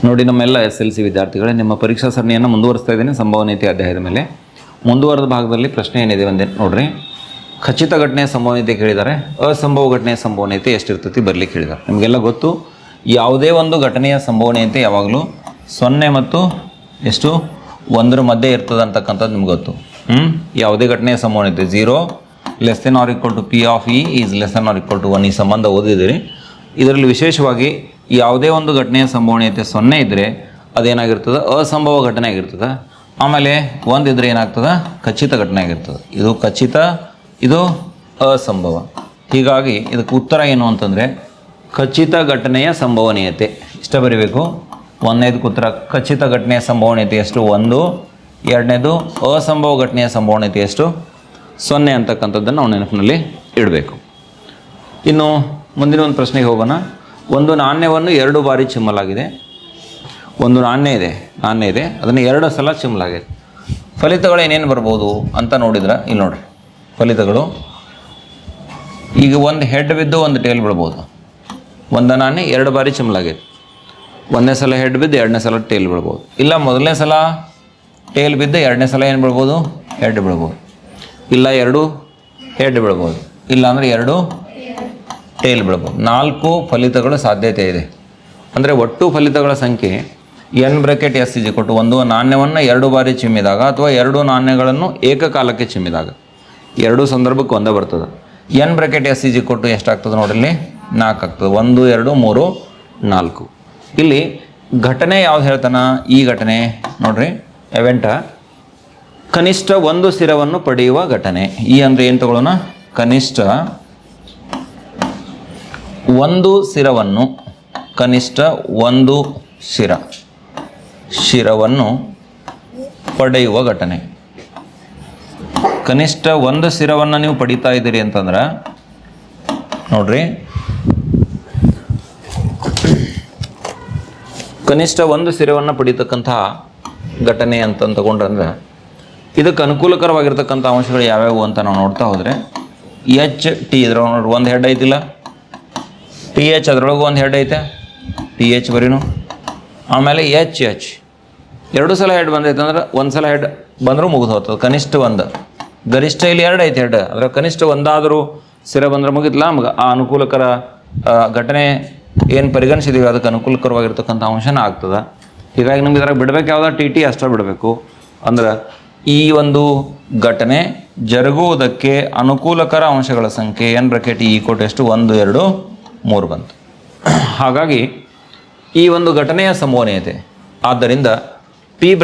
ನೋಡಿ ನಮ್ಮೆಲ್ಲ SLC ವಿದ್ಯಾರ್ಥಿಗಳೇ, ನಿಮ್ಮ ಪರೀಕ್ಷಾ ಸರಣಿಯನ್ನು ಮುಂದುವರಿಸ್ತಾ ಇದ್ದೇನೆ ಸಂಭವನೀಯತೆ ಅಧ್ಯಾಯದ ಮೇಲೆ. ಮುಂದುವರೆದ ಭಾಗದಲ್ಲಿ ಪ್ರಶ್ನೆ ಏನಿದೆ ಒಂದೇ ನೋಡ್ರಿ. ಖಚಿತ ಘಟನೆಯ ಸಂಭವನೀಯತೆ ಕೇಳಿದ್ದಾರೆ, ಅಸಂಭವ ಘಟನೆಯ ಸಂಭವನೀಯತೆ ಎಷ್ಟಿರ್ತೈತಿ ಬರಲಿಕ್ಕೆ ಹೇಳಿದ್ದಾರೆ. ನಿಮಗೆಲ್ಲ ಗೊತ್ತು, ಯಾವುದೇ ಒಂದು ಘಟನೆಯ ಸಂಭವನೀಯತೆ ಯಾವಾಗಲೂ 0 ಮತ್ತು 1 ಮಧ್ಯೆ ಇರ್ತದೆ ಅಂತಕ್ಕಂಥದ್ದು ನಿಮ್ಗೆ ಗೊತ್ತು. ಯಾವುದೇ ಘಟನೆಯ ಸಂಭವನೀಯತೆ 0 ≤ P of E is ≤ 1 ಈ ಸಂಬಂಧ ಓದಿದ್ದೀರಿ. ಇದರಲ್ಲಿ ವಿಶೇಷವಾಗಿ ಯಾವುದೇ ಒಂದು ಘಟನೆಯ ಸಂಭವನೀಯತೆ 0 ಇದ್ದರೆ ಅದೇನಾಗಿರ್ತದೆ, ಅಸಂಭವ ಘಟನೆ ಆಗಿರ್ತದೆ. ಆಮೇಲೆ 1 ಇದ್ದರೆ ಏನಾಗ್ತದೆ, ಖಚಿತ ಘಟನೆ ಆಗಿರ್ತದೆ. ಇದು ಖಚಿತ, ಇದು ಅಸಂಭವ. ಹೀಗಾಗಿ ಇದಕ್ಕೆ ಉತ್ತರ ಏನು ಅಂತಂದರೆ ಖಚಿತ ಘಟನೆಯ ಸಂಭವನೀಯತೆ ಇಷ್ಟ ಬರೀಬೇಕು. 1ನೇದಕ್ಕೆ ಉತ್ತರ ಖಚಿತ ಘಟನೆಯ ಸಂಭವನೀಯತೆ ಎಷ್ಟು 1, 2ನೇದು ಅಸಂಭವ ಘಟನೆಯ ಸಂಭವನೀಯತೆ ಎಷ್ಟು 0 ಅಂತಕ್ಕಂಥದ್ದನ್ನು ನಾವು ನೆನಪಿನಲ್ಲಿ ಇಡಬೇಕು. ಇನ್ನು ಮುಂದಿನ ಒಂದು ಪ್ರಶ್ನೆಗೆ ಹೋಗೋಣ. ಒಂದು ನಾಣ್ಯವನ್ನು 2 ಬಾರಿ ಚಿಮ್ಮಲಾಗಿದೆ. ಒಂದು ನಾಣ್ಯ ಇದೆ, ಅದನ್ನು 2 ಸಲ ಚಿಮ್ಮಲಾಗಿದೆ. ಫಲಿತಗಳು ಏನೇನು ಬರ್ಬೋದು ಅಂತ ನೋಡಿದ್ರೆ ಇಲ್ಲಿ ನೋಡಿರಿ ಫಲಿತಗಳು. ಈಗ ಒಂದು ಹೆಡ್ ಬಿದ್ದು ಒಂದು ಟೇಲ್ ಬಿಡ್ಬೋದು. ಒಂದು ನಾಣ್ಯ 2 ಬಾರಿ ಚಿಮ್ಮಲಾಗಿದೆ. 1ನೇ ಸಲ ಹೆಡ್ ಬಿದ್ದು 2ನೇ ಸಲ ಟೇಲ್ ಬಿಡ್ಬೋದು. ಇಲ್ಲ 1ನೇ ಸಲ ಟೇಲ್ ಬಿದ್ದು 2ನೇ ಸಲ ಏನು ಬಿಡ್ಬೋದು, ಹೆಡ್ ಬಿಡ್ಬೋದು. ಇಲ್ಲ 2 ಹೆಡ್ ಬಿಡ್ಬೋದು. ಇಲ್ಲ ಅಂದರೆ 2 ಟೇಲ್ ಬಿಡ್ಬೋದು. 4 ಫಲಿತಗಳ ಸಾಧ್ಯತೆ ಇದೆ. ಅಂದರೆ ಒಟ್ಟು ಫಲಿತಗಳ ಸಂಖ್ಯೆ n(s) ಒಂದು ನಾಣ್ಯವನ್ನು 2 ಬಾರಿ ಚಿಮ್ಮಿದಾಗ ಅಥವಾ 2 ನಾಣ್ಯಗಳನ್ನು ಏಕಕಾಲಕ್ಕೆ ಚಿಮ್ಮಿದಾಗ 2 ಸಂದರ್ಭಕ್ಕೆ ಒಂದೇ ಬರ್ತದೆ. n(s) ಎಷ್ಟಾಗ್ತದೆ ನೋಡ್ರಿ, 4 ಆಗ್ತದೆ. 1, 2, 3, 4. ಇಲ್ಲಿ ಘಟನೆ ಯಾವ್ದು ಹೇಳ್ತಾನ, ಈ ಘಟನೆ ನೋಡ್ರಿ ಎವೆಂಟ ಕನಿಷ್ಠ 1 ಸ್ಥಿರವನ್ನು ಪಡೆಯುವ ಘಟನೆ. ಈ ಅಂದರೆ ಏನು ತಗೊಳ್ಳೋಣ, ಕನಿಷ್ಠ 1 ಸ್ಥಿರವನ್ನು, ಕನಿಷ್ಠ 1 ಶಿರವನ್ನು ಪಡೆಯುವ ಘಟನೆ. ಕನಿಷ್ಠ 1 ಸ್ಥಿರವನ್ನು ನೀವು ಪಡಿತಾ ಇದ್ದೀರಿ ಅಂತಂದ್ರೆ ನೋಡ್ರಿ, ಕನಿಷ್ಠ 1 ಸ್ಥಿರವನ್ನು ಪಡಿತಕ್ಕಂತಹ ಘಟನೆ ಅಂತ ತಗೊಂಡ್ರಂದ್ರೆ ಇದಕ್ಕೆ ಅನುಕೂಲಕರವಾಗಿರ್ತಕ್ಕಂಥ ಅಂಶಗಳು ಯಾವ್ಯಾವು ಅಂತ ನಾವು ನೋಡ್ತಾ ಹೋದರೆ H T ಇದ್ರ ನೋಡ್ರಿ, ಒಂದು ಹೆಡ್ ಐತಿಲ್ಲ, TH ಅದರೊಳಗೆ ಒಂದು ಹೆಡ್ ಐತೆ, TH ಬರೀನು. ಆಮೇಲೆ H 2 ಸಲ ಹೆಡ್ ಬಂದೈತೆ ಅಂದ್ರೆ 1 ಸಲ ಹೆಡ್ ಬಂದರೂ ಮುಗಿದು ಹೋಗ್ತದೆ. ಕನಿಷ್ಠ 1, ಗರಿಷ್ಠ ಇಲ್ಲಿ 2 ಐತೆ ಹೆಡ್, ಅದರ ಕನಿಷ್ಠ 1 ಆದರೂ ಸ್ಥಿರ ಬಂದ್ರೆ ಮುಗಿತ್ಲ ನಮ್ಗೆ ಆ ಅನುಕೂಲಕರ ಘಟನೆ ಏನು ಪರಿಗಣಿಸಿದ್ದೀವಿ ಅದಕ್ಕೆ ಅನುಕೂಲಕರವಾಗಿರ್ತಕ್ಕಂಥ ಅಂಶನ ಆಗ್ತದೆ. ಹೀಗಾಗಿ ನಮ್ಗೆ ಇದ್ರಾಗ ಬಿಡಬೇಕು ಯಾವ್ದು TT ಅಷ್ಟೇ ಬಿಡಬೇಕು. ಅಂದ್ರೆ ಈ ಒಂದು ಘಟನೆ ಜರುಗುವುದಕ್ಕೆ ಅನುಕೂಲಕರ ಅಂಶಗಳ ಸಂಖ್ಯೆ n(E) ಎಷ್ಟು 1, 2, 3 ಬಂತು. ಹಾಗಾಗಿ ಈ ಒಂದು ಘಟನೆಯ ಸಂಭವನೀಯತೆ ಆದ್ದರಿಂದ P(E) n(E)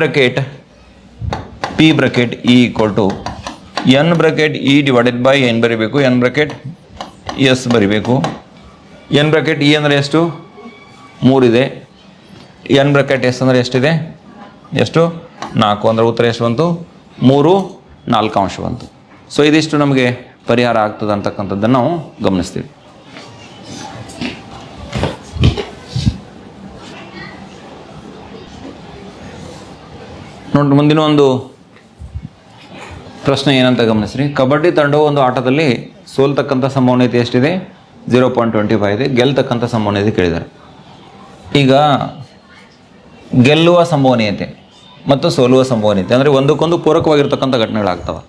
ಏನು ಬರೀಬೇಕು, n(S) ಬರೀಬೇಕು. n(E) ಅಂದರೆ ಎಷ್ಟು 3 ಇದೆ, n(S) ಅಂದರೆ ಎಷ್ಟಿದೆ, ಎಷ್ಟು 4. ಅಂದರೆ ಉತ್ತರ ಎಷ್ಟು ಬಂತು, 3, 4 ಅಂಶ ಬಂತು. ಸೊ ಇದಿಷ್ಟು ನಮಗೆ ಪರಿಹಾರ ಆಗ್ತದೆ ಅಂತಕ್ಕಂಥದ್ದನ್ನು ನಾವು ಗಮನಿಸ್ತೀವಿ. ನೋಡಿ ಮುಂದಿನ ಒಂದು ಪ್ರಶ್ನೆ ಏನಂತ ಗಮನಿಸ್ರಿ. ಕಬಡ್ಡಿ ತಂಡವು ಒಂದು ಆಟದಲ್ಲಿ ಸೋಲ್ತಕ್ಕಂಥ ಸಂಭವನೀಯತೆ ಎಷ್ಟಿದೆ, 0.25 ಇದೆ. ಗೆಲ್ತಕ್ಕಂಥ ಸಂಭವನೀಯತೆ ಕೇಳಿದ್ದಾರೆ. ಈಗ ಗೆಲ್ಲುವ ಸಂಭವನೀಯತೆ ಮತ್ತು ಸೋಲುವ ಸಂಭವನೀಯತೆ ಅಂದರೆ ಒಂದಕ್ಕೊಂದು ಪೂರಕವಾಗಿರ್ತಕ್ಕಂಥ ಘಟನೆಗಳಾಗ್ತವೆ.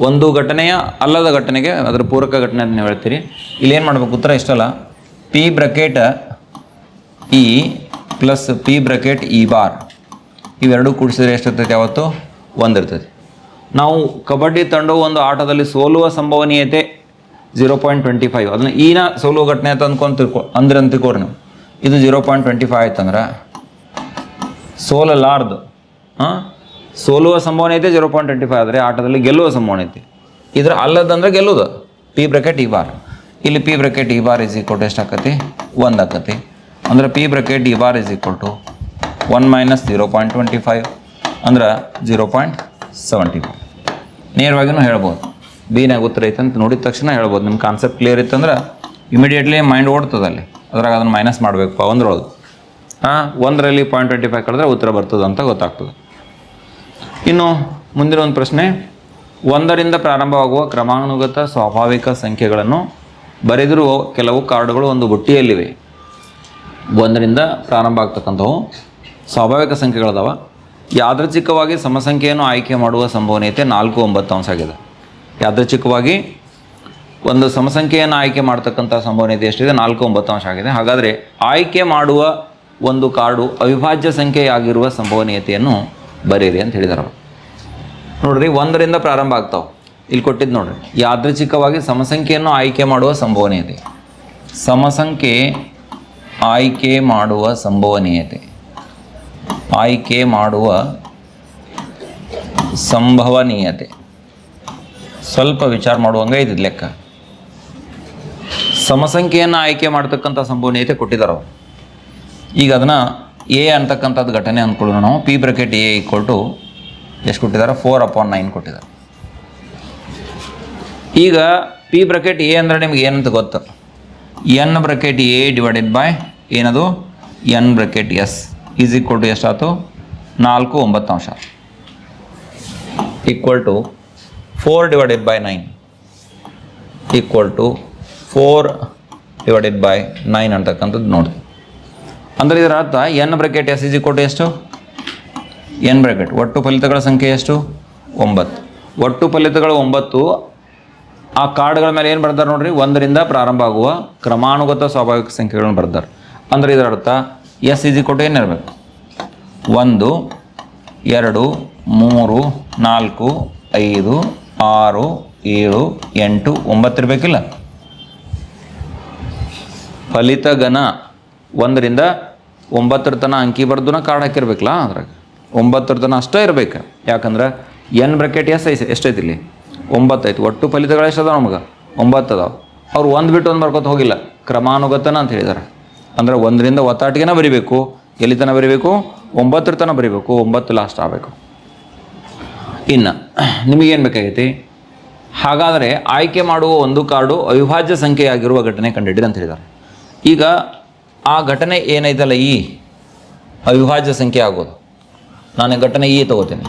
ಒಂದು ಘಟನೆಯ ಅಲ್ಲದ ಘಟನೆಗೆ ಅದರ ಪೂರಕ ಘಟನೆ ಅಂತ ನೀವು ಹೇಳ್ತೀರಿ. ಇಲ್ಲೇನು ಮಾಡಬೇಕು, ಉತ್ತರ ಇಷ್ಟಲ್ಲ, P(E) + P(E) ಇವೆರಡೂ ಕೂಡಿಸಿದ್ರೆ ಎಷ್ಟಿರ್ತೈತೆ, ಯಾವತ್ತು 1 ಇರ್ತೈತಿ. ನಾವು ಕಬಡ್ಡಿ ತಂಡವು ಒಂದು ಆಟದಲ್ಲಿ ಸೋಲುವ ಸಂಭವನೀಯತೆ 0.25, ಅದನ್ನು ಈನ ಸೋಲುವ ಘಟನೆ ಅಂತ ಅಂದ್ಕೋರಿ ನೀವು. ಇದು 0.25 ಆಯ್ತಂದ್ರೆ ಸೋಲಲಾರ್ದು ಸೋಲುವ ಸಂಭವನೀಯತೆ 0.25 ಆದರೆ ಆಟದಲ್ಲಿ ಗೆಲ್ಲುವ ಸಂಭವನೀಯತೆ ಇದ್ರ ಅಲ್ಲದಂದ್ರೆ ಗೆಲ್ಲುವುದು P(E)። ಇಲ್ಲಿ P(E) ಎಷ್ಟು ಆಕತಿ, 1 ಆಕತಿ. ಅಂದ್ರೆ P(E) = 1 - 0.25 ಅಂದ್ರೆ 0.75. ನೇರವಾಗಿಯೂ ಹೇಳ್ಬೋದು. ಬಿನಾಗ ಉತ್ತರ ಐತೆ ಅಂತ ನೋಡಿದ ತಕ್ಷಣ ಹೇಳ್ಬೋದು. ನಿಮ್ಮ ಕಾನ್ಸೆಪ್ಟ್ ಕ್ಲಿಯರ್ ಇತ್ತಂದ್ರೆ ಇಮಿಡಿಯೇಟ್ಲಿ ಮೈಂಡ್ ಓಡ್ತದೆ ಅಲ್ಲಿ, ಅದ್ರಾಗ ಅದನ್ನು ಮೈನಸ್ ಮಾಡಬೇಕು 1ರೊಳಗೆ. 1ರಲ್ಲಿ 0.25 ಕಳೆದ್ರೆ ಉತ್ತರ ಬರ್ತದೆ ಅಂತ ಗೊತ್ತಾಗ್ತದೆ. ಇನ್ನು ಮುಂದಿನ ಒಂದು ಪ್ರಶ್ನೆ, 1ರಿಂದ ಪ್ರಾರಂಭವಾಗುವ ಕ್ರಮಾನುಗತ ಸ್ವಾಭಾವಿಕ ಸಂಖ್ಯೆಗಳನ್ನು ಬರೆದಿರುವ ಕೆಲವು ಕಾರ್ಡುಗಳು ಒಂದು ಬುಟ್ಟಿಯಲ್ಲಿವೆ. 1ರಿಂದ ಪ್ರಾರಂಭ ಆಗ್ತಕ್ಕಂಥವು ಸ್ವಾಭಾವಿಕ ಸಂಖ್ಯೆಗಳದಾವ. ಯಾದೃಚ್ಛಿಕವಾಗಿ ಸಮಸಂಖ್ಯೆಯನ್ನು ಆಯ್ಕೆ ಮಾಡುವ ಸಂಭವನೀಯತೆ 4/9 ಆಗಿದೆ. ಯಾದೃಚ್ಛಿಕವಾಗಿ ಒಂದು ಸಮಸಂಖ್ಯೆಯನ್ನು ಆಯ್ಕೆ ಮಾಡ್ತಕ್ಕಂಥ ಸಂಭವನೀಯತೆ ಎಷ್ಟಿದೆ? 4/9 ಆಗಿದೆ. ಹಾಗಾದರೆ ಆಯ್ಕೆ ಮಾಡುವ ಒಂದು ಕಾರ್ಡು ಅವಿಭಾಜ್ಯ ಸಂಖ್ಯೆಯಾಗಿರುವ ಸಂಭವನೀಯತೆಯನ್ನು ಬರೀರಿ ಅಂತ ಹೇಳಿದಾರೆ. ನೋಡ್ರಿ, 1ರಿಂದ ಪ್ರಾರಂಭ ಆಗ್ತಾವೆ. ಇಲ್ಲಿ ಕೊಟ್ಟಿದ್ದು ನೋಡ್ರಿ, ಯಾದೃಚ್ಛಿಕವಾಗಿ ಸಮಸಂಖ್ಯೆಯನ್ನು ಆಯ್ಕೆ ಮಾಡುವ ಸಂಭವನೀಯತೆ. ಸಮಸಂಖ್ಯೆ ಆಯ್ಕೆ ಮಾಡುವ ಸಂಭವನೀಯತೆ, ಆಯ್ಕೆ ಮಾಡುವ ಸಂಭವನೀಯತೆ. ಸ್ವಲ್ಪ ವಿಚಾರ ಮಾಡುವಂಗೆ ಇದ್ದಿದ್ದು ಲೆಕ್ಕ. ಸಮಸಂಖ್ಯೆಯನ್ನು ಆಯ್ಕೆ ಮಾಡ್ತಕ್ಕಂಥ ಸಂಭವನೀಯತೆ ಕೊಟ್ಟಿದ್ದಾರೆ. ಈಗ ಅದನ್ನು ಎ ಅಂತಕ್ಕಂಥದ್ದು ಘಟನೆ ಅಂದ್ಕೊಳ್ಳೋಣ ನಾವು. P bracket a equal to ಎಷ್ಟು ಕೊಟ್ಟಿದ್ದಾರೆ? 4/9 ಕೊಟ್ಟಿದ್ದಾರೆ. ಈಗ ಪಿ ಬ್ರಾಕೆಟ್ ಎ ಅಂದರೆ ನಿಮ್ಗೆ ಏನಂತ ಗೊತ್ತು? N bracket a divided by ಏನದು? N bracket s is equal to ಎಷ್ಟಾಯ್ತು? 4/9 equal to 4 divided by 9 equal to 4 divided by 9 ಅಂತಕ್ಕಂಥದ್ದು ನೋಡಿ. ಅಂದರೆ ಇದರ ಅರ್ಥ n bracket s is equal to ಎಷ್ಟು? ಎನ್ ಬ್ರಾಕೆಟ್ ಒಟ್ಟು ಫಲಿತಗಳ ಸಂಖ್ಯೆ ಎಷ್ಟು? 9. ಒಟ್ಟು ಫಲಿತಗಳು 9. ಆ ಕಾರ್ಡ್ಗಳ ಮೇಲೆ ಏನು ಬರ್ತಾರೆ ನೋಡ್ರಿ? 1ರಿಂದ ಪ್ರಾರಂಭ ಆಗುವ ಕ್ರಮಾನುಗತ ಸ್ವಾಭಾವಿಕ ಸಂಖ್ಯೆಗಳನ್ನು ಬರ್ತಾರೆ. ಅಂದರೆ ಇದರ ಅರ್ಥ ಎಸ್ ಈಸ್ ಈಕ್ವಲ್ ಟು ಏನಿರಬೇಕು? 1 2 3 4 5 6 7 8 9 ಇರಬೇಕಿಲ್ಲ? ಫಲಿತಗಣ 1ರಿಂದ 9 ತನಕ ಅಂಕಿ ಬರ್ದುನ ಕಾರ್ಡ್ ಹಾಕಿರ್ಬೇಕಲ್ಲ. ಅದ್ರಾಗ 9 ತನಕ ಅಷ್ಟೇ ಇರಬೇಕು. ಯಾಕಂದ್ರೆ ಎನ್ ಬ್ರಾಕೆಟ್ ಎಸ್ ಎಷ್ಟೈತಿ? ಇಲ್ಲಿ 9 ಐತಿ. ಒಟ್ಟು ಫಲಿತಗಳು ಎಷ್ಟು ಅದಾವ? ನಮಗೆ 9 ಅದಾವ. ಅವ್ರು 1 ಬಿಟ್ಟು 1 ಬರ್ಕೊತ ಹೋಗಿಲ್ಲ, ಕ್ರಮಾನುಗತನ ಅಂತ ಹೇಳಿದ್ದಾರೆ. ಅಂದರೆ 1ರಿಂದ ಒತ್ತಾಟಿಗೆನ ಬರಿಬೇಕು. ಎಲ್ಲಿ ತನಕ ಬರಿಬೇಕು? 9 ತನಕ ಬರಿಬೇಕು. 9 ಲಾಸ್ಟ್ ಆಗಬೇಕು. ಇನ್ನು ನಿಮಗೇನು ಬೇಕಾಗೈತಿ? ಹಾಗಾದರೆ ಆಯ್ಕೆ ಮಾಡುವ ಒಂದು ಕಾರ್ಡು ಅವಿಭಾಜ್ಯ ಸಂಖ್ಯೆಯಾಗಿರುವ ಘಟನೆ ಕಂಡುಹಿಡಿದು ಅಂತ ಹೇಳಿದ್ದಾರೆ. ಈಗ ಆ ಘಟನೆ ಏನೈತಲ್ಲ, ಈ ಅವಿಭಾಜ್ಯ ಸಂಖ್ಯೆ ಆಗೋದು. ನಾನು ಘಟನೆ ಈ ತಗೋತೀನಿ.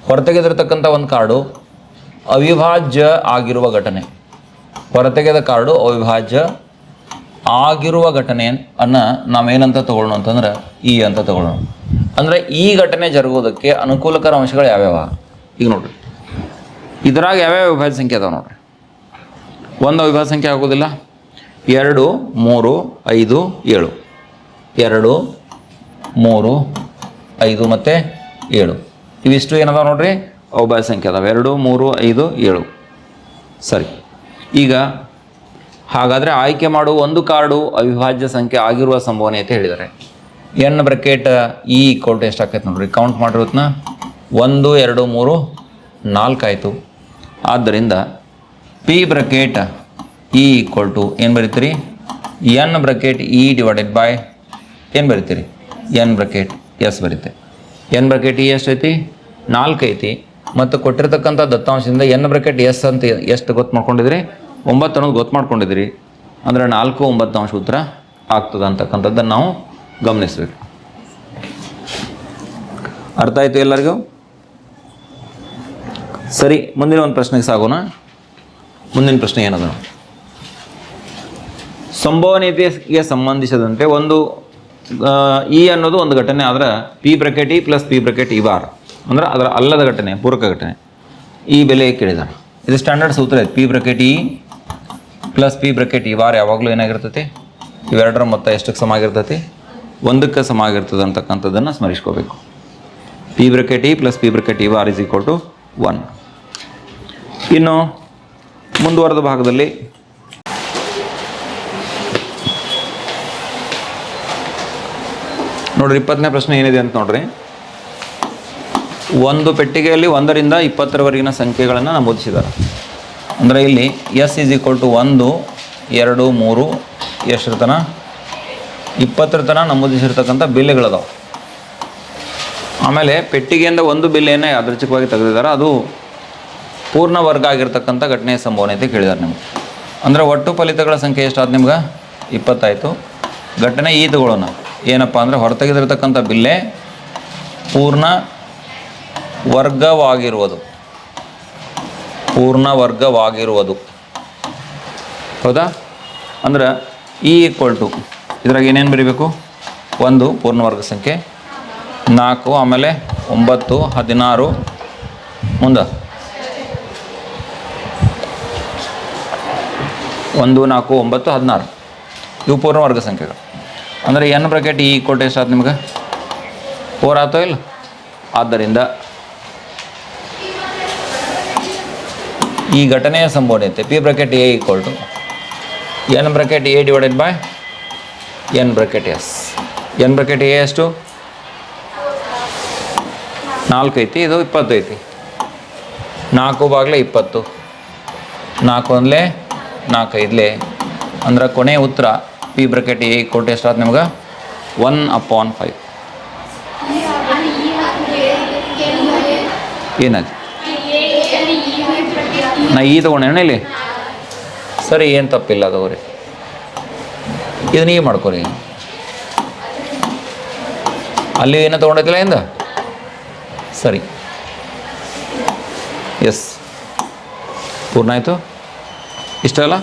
ಹೊರತೆಗೆದಿರ್ತಕ್ಕಂಥ ಒಂದು ಕಾರ್ಡು ಅವಿಭಾಜ್ಯ ಆಗಿರುವ ಘಟನೆ. ಹೊರತೆಗೆದ ಕಾರ್ಡು ಅವಿಭಾಜ್ಯ ಆಗಿರುವ ಘಟನೆ ನಾವೇನಂತ ತಗೊಳ್ಳೋಣ ಅಂತಂದ್ರೆ ಈ ಅಂತ ತಗೊಳ್ಳೋಣ. ಅಂದರೆ ಈ ಘಟನೆ ಜರುಗೋದಕ್ಕೆ ಅನುಕೂಲಕರ ಅಂಶಗಳು ಯಾವ್ಯಾವ? ಈಗ ನೋಡ್ರಿ, ಇದ್ರಾಗ ಯಾವ್ಯಾವ ಅವಿಭಾಜ್ಯ ಸಂಖ್ಯೆ ಅದಾವೆ ನೋಡ್ರಿ. ಒಂದು ಅವಿಭಾಜ್ಯ ಸಂಖ್ಯೆ ಆಗೋದಿಲ್ಲ. 2 3 5 7 2 3 5 ಮತ್ತು 7 ಇವಿಷ್ಟು ಏನದಾವ ನೋಡ್ರಿ? ಅವಿಭಾಜ್ಯ ಸಂಖ್ಯೆ ಅದಾವೆ. 2 3 5 7 ಸರಿ. ಈಗ ಹಾಗಾದರೆ ಆಯ್ಕೆ ಮಾಡುವ ಒಂದು ಕಾರ್ಡು ಅವಿಭಾಜ್ಯ ಸಂಖ್ಯೆ ಆಗಿರುವ ಸಂಭವನೀಯತೆ ಹೇಳಿದ್ದಾರೆ. N bracket e equal to ಎಷ್ಟು ಆಕೈತೆ ನೋಡ್ರಿ? ಕೌಂಟ್ ಮಾಡಿರೋದನ್ನ 1 2 3 4 ಆಯಿತು. ಆದ್ದರಿಂದ p bracket e equal to ಏನು ಬರೀತೀರಿ? N bracket e divided by ಏನು ಬರೀತೀರಿ? ಎನ್ ಬ್ರಾಕೆಟ್ ಎಸ್ ಬರೀತೆ. ಎನ್ ಬ್ರಾಕೆಟ್ ಇ ಎಷ್ಟೈತಿ? 4 ಐತಿ. ಮತ್ತು ಕೊಟ್ಟಿರ್ತಕ್ಕಂಥ ದತ್ತಾಂಶದಿಂದ ಎನ್ ಬ್ರಾಕೆಟ್ ಎಸ್ ಅಂತ ಎಷ್ಟು ಗೊತ್ತು ಮಾಡ್ಕೊಂಡಿದ್ರಿ? 9 ಅನ್ನೋದು ಗೊತ್ತು ಮಾಡ್ಕೊಂಡಿದ್ರಿ. ಅಂದರೆ 4 9 ಉತ್ತರ ಆಗ್ತದೆ ಅಂತಕ್ಕಂಥದ್ದನ್ನು ನಾವು ಗಮನಿಸಬೇಕು. ಅರ್ಥ ಆಯಿತು ಎಲ್ಲರಿಗೂ? ಸರಿ, ಮುಂದಿನ ಒಂದು ಪ್ರಶ್ನೆಗೆ ಸಾಗೋಣ. ಮುಂದಿನ ಪ್ರಶ್ನೆ ಏನದ? ಸಂಭವನೀಯತೆಗೆ ಸಂಬಂಧಿಸಿದಂತೆ ಒಂದು ಇ ಅನ್ನೋದು ಒಂದು ಘಟನೆ ಆದ್ರೆ P bracket e plus p bracket e bar ಅಂದ್ರೆ ಅದರ ಅಲ್ಲದ ಘಟನೆ, ಪೂರಕ ಘಟನೆ. ಈ ಬೆಲೆ ಕೇಳಿದಾರೆ. ಇದು ಸ್ಟ್ಯಾಂಡರ್ಡ್ ಸೂತ್ರ ಐತೆ. P bracket e plus p bracket e bar ಯಾವಾಗಲೂ ಏನಾಗಿರ್ತೈತಿ? ಇವೆರಡರ ಮೊತ್ತ ಎಷ್ಟಕ್ಕೆ ಸಮ ಆಗಿರ್ತೈತಿ? 1ಕ್ಕೆ ಸಮ ಆಗಿರ್ತದೆ ಅಂತಕ್ಕಂಥದ್ದನ್ನು ಸ್ಮರಿಸ್ಕೋಬೇಕು. P bracket e plus p bracket e bar is equal to 1. ಇನ್ನು ಮುಂದುವರೆದ ಭಾಗದಲ್ಲಿ ನೋಡ್ರಿ, 20ನೇ ಪ್ರಶ್ನೆ ಏನಿದೆ ಅಂತ ನೋಡ್ರಿ. ಒಂದು ಪೆಟ್ಟಿಗೆಯಲ್ಲಿ 1ರಿಂದ 20ರವರೆಗಿನ ಸಂಖ್ಯೆಗಳನ್ನು ನಮೂದಿಸಿದ್ದಾರೆ. ಅಂದರೆ ಇಲ್ಲಿ ಎಸ್ ಈಸ್ ಈಕ್ವಲ್ ಟು 1 2 3 ಎಷ್ಟರ ತನಕ? 20ರ ತನಕ ನಮೂದಿಸಿರ್ತಕ್ಕಂಥ ಬಿಲ್ಲೆಗಳದಾವೆ. ಆಮೇಲೆ ಪೆಟ್ಟಿಗೆಯಿಂದ ಒಂದು ಬಿಲ್ಲೆಯನ್ನು ಯಾದೃಚ್ಛಿಕವಾಗಿ ತೆಗೆದಿದ್ದಾರೆ. ಅದು ಪೂರ್ಣ ವರ್ಗ ಆಗಿರ್ತಕ್ಕಂಥ ಘಟನೆಯ ಸಂಭವನೀಯತೆ ಕೇಳಿದ್ದಾರೆ ನಿಮ್ಗೆ. ಅಂದರೆ ಒಟ್ಟು ಫಲಿತಗಳ ಸಂಖ್ಯೆ ಎಷ್ಟಾದ ನಿಮ್ಗೆ? 20 ಆಯಿತು. ಘಟನೆ ಈ ತಗೊಳ್ಳೋಣ. ಏನಪ್ಪ ಅಂದರೆ ಹೊರತೆಗೆದಿರ್ತಕ್ಕಂಥ ಬಿಲ್ಲೆ ಪೂರ್ಣ ವರ್ಗವಾಗಿರುವುದು. ಪೂರ್ಣ ವರ್ಗವಾಗಿರುವುದು ಹೌದಾ? ಅಂದ್ರೆ ಇ ಈಕ್ವಲ್ ಟು ಇದ್ರಾಗ ಏನೇನು ಬರೀಬೇಕು? 1 ಪೂರ್ಣವರ್ಗ ಸಂಖ್ಯೆ, 4 ಆಮೇಲೆ 9 16 ಮುಂದೆ 1 4 9 16 ಇವು ಪೂರ್ಣ ವರ್ಗ ಸಂಖ್ಯೆಗಳು. ಅಂದರೆ ಎನ್ ಬ್ರಾಕೆಟ್ ಇ ಈಕ್ವಲ್ ಎಷ್ಟು ಆಯ್ತು ನಿಮ್ಗೆ 4 ಆಯ್ತೋ ಇಲ್ಲ. ಆದ್ದರಿಂದ ಈ ಘಟನೆಯ ಸಂಭವನೀಯತೆ p bracket a equal to n bracket a divided by n bracket s. N bracket a ಎಷ್ಟು 4 ಐತಿ, ಇದು 20 ಐತಿ. 4/20 4 1 4 5 ಅಂದ್ರೆ ಕೊನೆಯ ಉತ್ತರ p bracket a equal to ಎಷ್ಟು ಆಯ್ತು ನಿಮ್ಗೆ 1/5. ಏನಾಯ್ತು ನಾ ಈ ತೊಗೊಂಡೇಣ ಇಲ್ಲಿ ಸರಿ, ಏನು ತಪ್ಪಿಲ್ಲ ಅದವ್ರಿ. ಇದು ನೀವು ಮಾಡ್ಕೊರಿ. ಅಲ್ಲಿ ಏನೋ ತೊಗೊಂಡೈತಿಲ್ಲ ಇಂದ ಸರಿ. ಎಸ್ ಪೂರ್ಣ ಆಯಿತು. ಇಷ್ಟಲ್ಲ.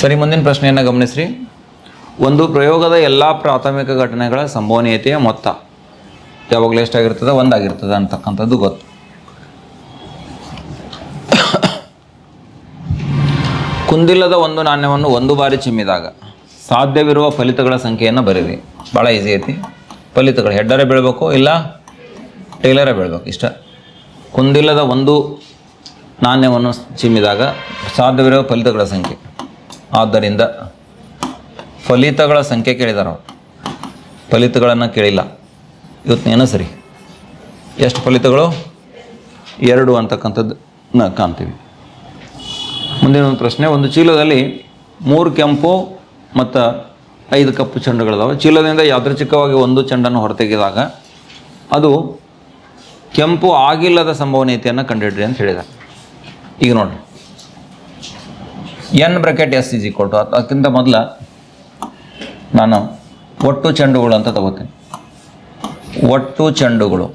ಸರಿ, ಮುಂದಿನ ಪ್ರಶ್ನೆಯನ್ನು ಗಮನಿಸ್ರಿ. ಒಂದು ಪ್ರಯೋಗದ ಎಲ್ಲ ಪ್ರಾಥಮಿಕ ಘಟನೆಗಳ ಸಂಭವನೀಯತೆಯ ಮೊತ್ತ ಯಾವಾಗಲೂ ಎಷ್ಟಾಗಿರ್ತದೆ 1 ಆಗಿರ್ತದೆ ಅಂತಕ್ಕಂಥದ್ದು ಗೊತ್ತು. ಕುಂದಿಲ್ಲದ ಒಂದು ನಾಣ್ಯವನ್ನು 1 ಬಾರಿ ಚಿಮ್ಮಿದಾಗ ಸಾಧ್ಯವಿರುವ ಫಲಿತಗಳ ಸಂಖ್ಯೆಯನ್ನು ಬರೀರಿ. ಭಾಳ ಈಸಿ ಐತಿ. ಫಲಿತಗಳು ಹೆಡ್ಡರೇ ಬೀಳಬೇಕು ಇಲ್ಲ ಟೇಲರೇ ಬೀಳಬೇಕು, ಇಷ್ಟ. ಕುಂದಿಲ್ಲದ ಒಂದು ನಾಣ್ಯವನ್ನು ಚಿಮ್ಮಿದಾಗ ಸಾಧ್ಯವಿರುವ ಫಲಿತಗಳ ಸಂಖ್ಯೆ. ಆದ್ದರಿಂದ ಫಲಿತಗಳ ಸಂಖ್ಯೆ ಕೇಳಿದಾರೆ ಅವರು, ಫಲಿತಗಳನ್ನು ಕೇಳಿಲ್ಲ. ಇವತ್ತೇನೋ ಸರಿ. ಎಷ್ಟು ಫಲಿತಗಳು 2 ಅಂತಕ್ಕಂಥದ್ದು ಕಾಣ್ತೀವಿ. ಮುಂದಿನ ಒಂದು ಪ್ರಶ್ನೆ. ಒಂದು ಚೀಲದಲ್ಲಿ 3 ಕೆಂಪು ಮತ್ತು 5 ಕಪ್ಪು ಚೆಂಡುಗಳಿದಾವೆ. ಚೀಲದಿಂದ ಯಾದೃಚ್ಛಿಕವಾಗಿ ಒಂದು ಚೆಂಡನ್ನು ಹೊರತೆಗೆದಾಗ ಅದು ಕೆಂಪು ಆಗಿಲ್ಲದ ಸಂಭವನೀಯತೆಯನ್ನು ಕಂಡುಹಿಡ್ರಿ ಅಂತ ಹೇಳಿದ್ದಾರೆ. ಈಗ ನೋಡಿ, n bracket s is equal to, ಅದಕ್ಕಿಂತ ಮೊದಲ ನಾನು ಒಟ್ಟು ಚೆಂಡುಗಳು ಅಂತ ತಗೋತೀನಿ. ಒಟ್ಟು ಚೆಂಡುಗಳು.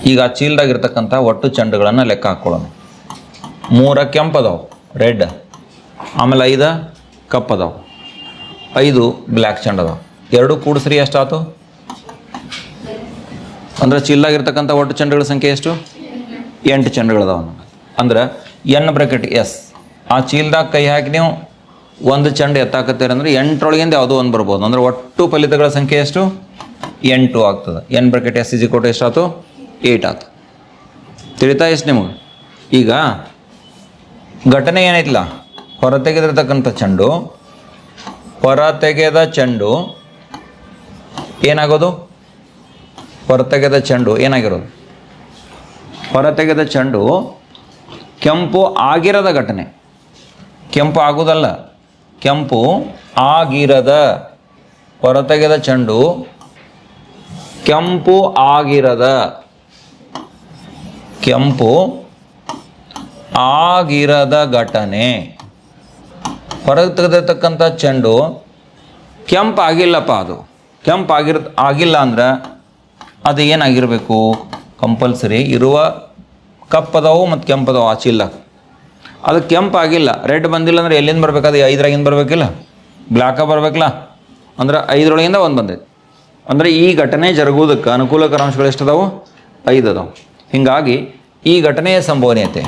ಈಗ ಆ ಚೀಲದಾಗಿರ್ತಕ್ಕಂಥ ಒಟ್ಟು ಚೆಂಡುಗಳನ್ನು ಲೆಕ್ಕ ಹಾಕ್ಕೊಳ್ಳೋಣ. 3 ಕೆಂಪು ಅದಾವೆ ರೆಡ್, ಆಮೇಲೆ 5 ಕಪ್ ಅದಾವೆ, 5 ಬ್ಲ್ಯಾಕ್ ಚೆಂಡು ಅದಾವೆ. 2 ಕೂಡಿಸ್ರಿ ಎಷ್ಟಾಯ್ತು ಅಂದ್ರೆ ಚೀಲದಾಗಿರ್ತಕ್ಕಂಥ ಒಟ್ಟು ಚೆಂಡುಗಳ ಸಂಖ್ಯೆ ಎಷ್ಟು 8 ಚೆಂಡುಗಳದಾವೆ. ಅಂದ್ರೆ ಎನ್ ಬ್ರಾಕೆಟ್ ಎಸ್, ಆ ಚೀಲದಾಗ ಕೈ ಹಾಕಿ ನೀವು ಒಂದು ಚೆಂಡು ಎತ್ತಾಕತ್ತೀರ ಅಂದರೆ 8ರೊಳಗಿಂದ ಯಾವುದೋ ಒಂದು ಬರ್ಬೋದು. ಅಂದರೆ ಒಟ್ಟು ಫಲಿತಗಳ ಸಂಖ್ಯೆ ಎಷ್ಟು 8 ಆಗ್ತದೆ. N bracket s is equal to ಎಷ್ಟಾಯ್ತು 8 ಆಯ್ತು. ತಿಳಿತಾ ಎಷ್ಟು ನಿಮಗೆ? ಈಗ ಘಟನೆ ಏನೈತಿಲ್ಲ, ಹೊರತೆಗೆದಿರ್ತಕ್ಕಂಥ ಚೆಂಡು, ಹೊರತೆಗೆದ ಚೆಂಡು ಏನಾಗೋದು, ಹೊರತೆಗೆದ ಚೆಂಡು ಏನಾಗಿರೋದು, ಹೊರತೆಗೆದ ಚೆಂಡು ಕೆಂಪು ಆಗಿರದ ಘಟನೆ. ಕೆಂಪು ಆಗೋದಲ್ಲ, ಕೆಂಪು ಆಗಿರದ, ಹೊರತೆಗೆದ ಚೆಂಡು ಕೆಂಪು ಆಗಿರದ, ಕೆಂಪು ಆಗಿರದ ಘಟನೆ. ಹೊರಗೆ ತೆಗೆದಿರ್ತಕ್ಕಂಥ ಚೆಂಡು ಕೆಂಪು ಆಗಿಲ್ಲಪ್ಪ, ಅದು ಕೆಂಪು ಆಗಿಲ್ಲ ಅಂದ್ರೆ ಅದು ಏನಾಗಿರಬೇಕು, ಕಂಪಲ್ಸರಿ ಇರುವ ಕಪ್ಪದವು ಮತ್ತು ಕೆಂಪದವು ಆ ಚೀಲ. ಅದು ಕೆಂಪು ಆಗಿಲ್ಲ, ರೆಡ್ ಬಂದಿಲ್ಲ ಅಂದರೆ ಎಲ್ಲಿಂದ ಬರ್ಬೇಕು, ಅದು 5ರಾಗಿಂದ ಬರಬೇಕಿಲ್ಲ, ಬ್ಲ್ಯಾಕ ಬರಬೇಕಿಲ್ಲ. ಅಂದ್ರೆ 5ರೊಳಗಿಂದ 1 ಬಂದೈತೆ. ಅಂದರೆ ಈ ಘಟನೆ ಜರುಗುವುದಕ್ಕೆ ಅನುಕೂಲಕರ ಅಂಶಗಳು ಎಷ್ಟದಾವು 5 ಅದಾವೆ. ಹೀಗಾಗಿ ಈ ಘಟನೆಯ ಸಂಭವನೀಯತೆ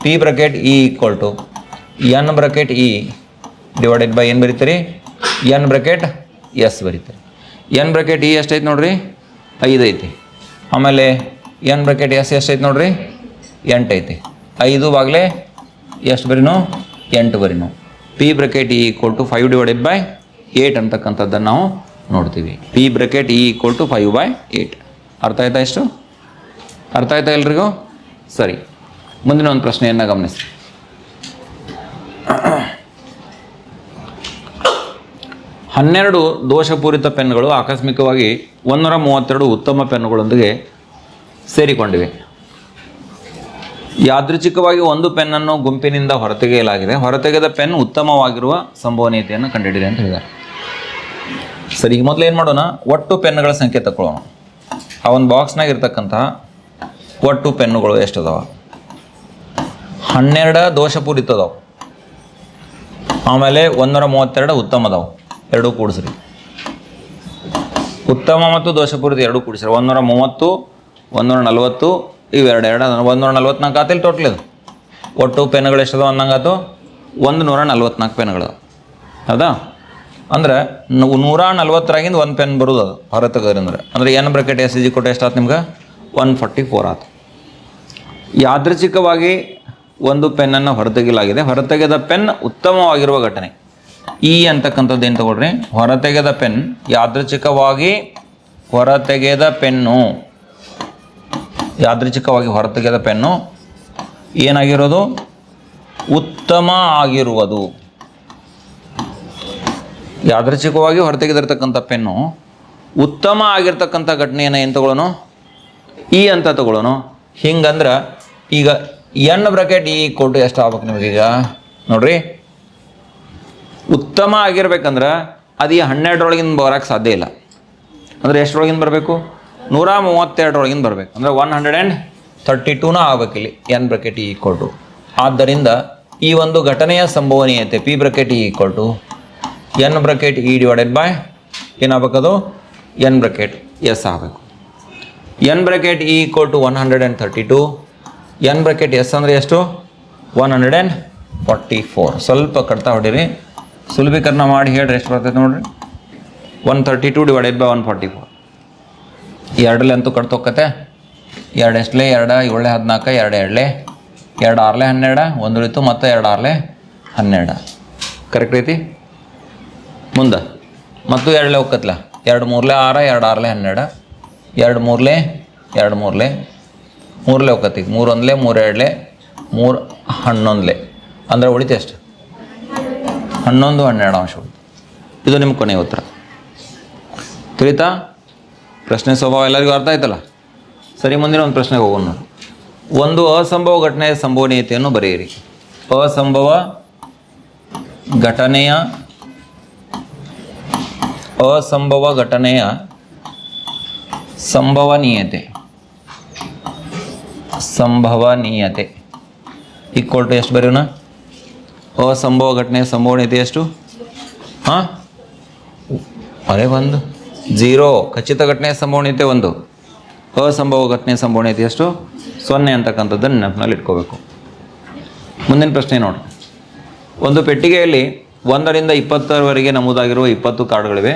p bracket e equal to n bracket e divided by ಏನು ಬರೀತೀರಿ ಎನ್ ಬ್ರಾಕೆಟ್ ಎಸ್ ಬರೀತೀರಿ. ಎನ್ ಬ್ರಾಕೆಟ್ ಇ ಎಷ್ಟೈತೆ ನೋಡ್ರಿ 5 ಐತಿ. ಆಮೇಲೆ ಎನ್ ಬ್ರಾಕೆಟ್ ಎಸ್ ಎಷ್ಟೈತೆ ನೋಡ್ರಿ 8 ಐತಿ. 5 ಬಾಗ್ಲೆ ಎಷ್ಟು ಬರೀನು 8 ಬರೀನು. P bracket e equal to 5 divided by 8 ಅಂತಕ್ಕಂಥದ್ದನ್ನು ನಾವು ನೋಡ್ತೀವಿ. P bracket e equal to 5/8. ಅರ್ಥ ಆಯ್ತಾ? ಎಷ್ಟು ಅರ್ಥ ಆಯ್ತಾ ಎಲ್ರಿಗೂ? ಸರಿ, ಮುಂದಿನ ಒಂದು ಪ್ರಶ್ನೆಯನ್ನು ಗಮನಿಸಿ. ಹನ್ನೆರಡು ದೋಷಪೂರಿತ ಪೆನ್ಗಳು ಆಕಸ್ಮಿಕವಾಗಿ 132 ಉತ್ತಮ ಪೆನ್ನುಗಳೊಂದಿಗೆ ಸೇರಿಕೊಂಡಿವೆ. ಯಾದೃಚ್ಛಿಕವಾಗಿ ಒಂದು ಪೆನ್ನನ್ನು ಗುಂಪಿನಿಂದ ಹೊರತೆಗೆಯಲಾಗಿದೆ. ಹೊರತೆಗೆದ ಪೆನ್ ಉತ್ತಮವಾಗಿರುವ ಸಂಭವನೀಯತೆಯನ್ನು ಕಂಡುಹಿಡಿಯಿರಿ ಅಂತ ಹೇಳಿದ್ದಾರೆ. ಸರಿ, ಈಗ ಮೊದಲು ಏನು ಮಾಡೋಣ, ಒಟ್ಟು ಪೆನ್ನುಗಳ ಸಂಖ್ಯೆ ತಗೊಳ್ಳೋಣ. ಆ ಒಂದು ಬಾಕ್ಸ್ನಾಗ ಇರ್ತಕ್ಕಂತಹ ಒಟ್ಟು ಪೆನ್ನುಗಳು ಎಷ್ಟದಾವ? 12 ದೋಷಪೂರಿತ ಅದಾವೆ. ಆಮೇಲೆ 132 ಉತ್ತಮ ಅದಾವು, ಎರಡೂ ಕೂಡಿಸ್ರಿ. ಉತ್ತಮ ಮತ್ತು ದೋಷಪೂರಿತ ಎರಡೂ ಕೂಡಿಸ್ರಿ. 130, 140 ಇವೆರಡು 144 ಆತಿಲ್ಲ ಟೋಟಲ್. ಇದು ಒಟ್ಟು ಪೆನ್ಗಳು ಎಷ್ಟದ ಅಂದಂಗಾತು? 144 ಪೆನ್ಗಳು. ಹೌದಾ? ಅಂದ್ರೆ 140ರಾಗಿಂದ ಒಂದು ಪೆನ್ ಬರೋದು ಅದು ಹೊರ ತೆಗೆದ್ರಂದ್ರೆ. ಅಂದರೆ ಎನ್ ಬ್ರಾಕೆಟ್ ಎಸ್ ಇಜಿ ಕೊಟ್ಟು ಎಷ್ಟಾಯ್ತು ನಿಮ್ಗೆ? 144 ಆಯ್ತು. ಯಾದೃಚ್ಛಿಕವಾಗಿ ಒಂದು ಪೆನ್ನನ್ನು ಹೊರತೆಗೆಯಲಾಗಿದೆ. ಹೊರತೆಗೆದ ಪೆನ್ ಉತ್ತಮವಾಗಿರುವ ಘಟನೆ. ಈ ಅಂತಕ್ಕಂಥದ್ದು ಏನು ತಗೊಳ್ರಿ? ಹೊರತೆಗೆದ ಪೆನ್, ಯಾದೃಚ್ಛಿಕವಾಗಿ ಹೊರತೆಗೆದ ಪೆನ್ನು, ಯಾದೃಚ್ಛಿಕವಾಗಿ ಹೊರತೆಗೆದ ಪೆನ್ನು ಏನಾಗಿರೋದು? ಉತ್ತಮ ಆಗಿರುವುದು. ಯಾದೃಚ್ಛಿಕವಾಗಿ ಹೊರತೆಗೆದಿರ್ತಕ್ಕಂಥ ಪೆನ್ನು ಉತ್ತಮ ಆಗಿರ್ತಕ್ಕಂಥ ಘಟನೆಯನ್ನು ಏನು ತಗೊಳ್ಳೋಣ? ಈ ಅಂತ ತಗೊಳ್ಳೋಣ. ಹಿಂಗಂದ್ರೆ ಈಗ ಎನ್ ಬ್ರಾಕೆಟ್ ಈ ಕೊಟ್ಟು ಎಷ್ಟು ಆಗ್ಬೇಕು ನಿಮಗೀಗ ನೋಡ್ರಿ. ಉತ್ತಮ ಆಗಿರ್ಬೇಕಂದ್ರೆ ಅದು ಈ 12ರೊಳಗಿಂದ ಬರೋಕ್ಕೆ ಸಾಧ್ಯ ಇಲ್ಲ. ಅಂದರೆ ಎಷ್ಟರೊಳಗಿಂದ ಬರಬೇಕು? 132ರೊಳಗಿಂದ ಬರಬೇಕು. ಅಂದರೆ 132ನ ಆಗ್ಬೇಕಿಲ್ಲಿ ಎನ್ ಬ್ರಾಕೆಟ್ ಈ ಕೊಟ್ಟು. ಆದ್ದರಿಂದ ಈ ಒಂದು ಘಟನೆಯ ಸಂಭವನೀಯತೆ ಪಿ ಬ್ರಾಕೆಟ್ ಈ ಕೊಟ್ಟು n bracket e divided by ಏನಾಗಬೇಕದು? ಎನ್ ಬ್ರಾಕೆಟ್ ಎಸ್ ಆಗಬೇಕು. N bracket e equal to 132. N bracket s ಅಂದರೆ ಎಷ್ಟು? 144. ಸ್ವಲ್ಪ ಕಟ್ತಾ ಹೊಡೀರಿ, ಸುಲಭೀಕರಣ ಮಾಡಿ ಹೇಳ್ರಿ ಎಷ್ಟು ಬರ್ತೈತೆ ನೋಡಿರಿ. 132 ಡಿವೈಡೆಡ್ ಬೈ 144. ಎರಡಲೆ ಅಂತೂ ಕಟ್ತೋಕತ್ತೆ. 2 ಎಷ್ಟಲೆ? 2 7 14, 2 2 2 6 12, 1 ಉಳಿತು, ಮತ್ತು 2 6 12. ಕರೆಕ್ಟ್ ಐತಿ? ಮುಂದೆ ಮತ್ತು 2 ಹೋಗತ್ತಲ್ಲ. 2 3 6, 2 6 12, 2 3 2 3 3 ಹೋಗತ್ತೀಗ. 3 1 3 2 3 11. ಅಂದರೆ ಉಳಿತು ಎಷ್ಟು? 11 12 ಅಂಶ ಉಳಿತು. ಇದು ನಿಮ್ಮ ಕೊನೆಯ ಉತ್ತರ. ತಿಳಿತಾ? ಪ್ರಶ್ನೆ ಸ್ವಭಾವ ಎಲ್ಲರಿಗೂ ಅರ್ಥ ಆಯ್ತಲ್ಲ? ಸರಿ, ಮುಂದಿನ ಒಂದು ಪ್ರಶ್ನೆಗೆ ಹೋಗೋಣ ನೋಡಿ. ಒಂದು ಅಸಂಭವ ಘಟನೆಯ ಸಂಭವನೀಯತೆಯನ್ನು ಬರೆಯಿರಿ. ಅಸಂಭವ ಘಟನೆಯ ಸಂಭವನೀಯತೆ ಈಕ್ವಲ್ ಟು ಎಷ್ಟು ಬರೆಯೋಣ? ಅಸಂಭವ ಘಟನೆಯ ಸಂಭವನೀಯತೆ ಎಷ್ಟು? ಹಾಂ, ಅರೆ 1 0. ಖಚಿತ ಘಟನೆಯ ಸಂಭವನೀಯತೆ 1. ಅಸಂಭವ ಘಟನೆಯ ಸಂಭವನೀಯತೆ ಎಷ್ಟು? 0 ಅಂತಕ್ಕಂಥದ್ದನ್ನು ನೆನಪಿನಲ್ಲಿ ಇಟ್ಕೋಬೇಕು. ಮುಂದಿನ ಪ್ರಶ್ನೆ ನೋಡ್ರಿ. ಒಂದು ಪೆಟ್ಟಿಗೆಯಲ್ಲಿ 1ರಿಂದ 20ರವರೆಗೆ ನಮೂದಾಗಿರುವ 20 ಕಾರ್ಡ್ಗಳಿವೆ.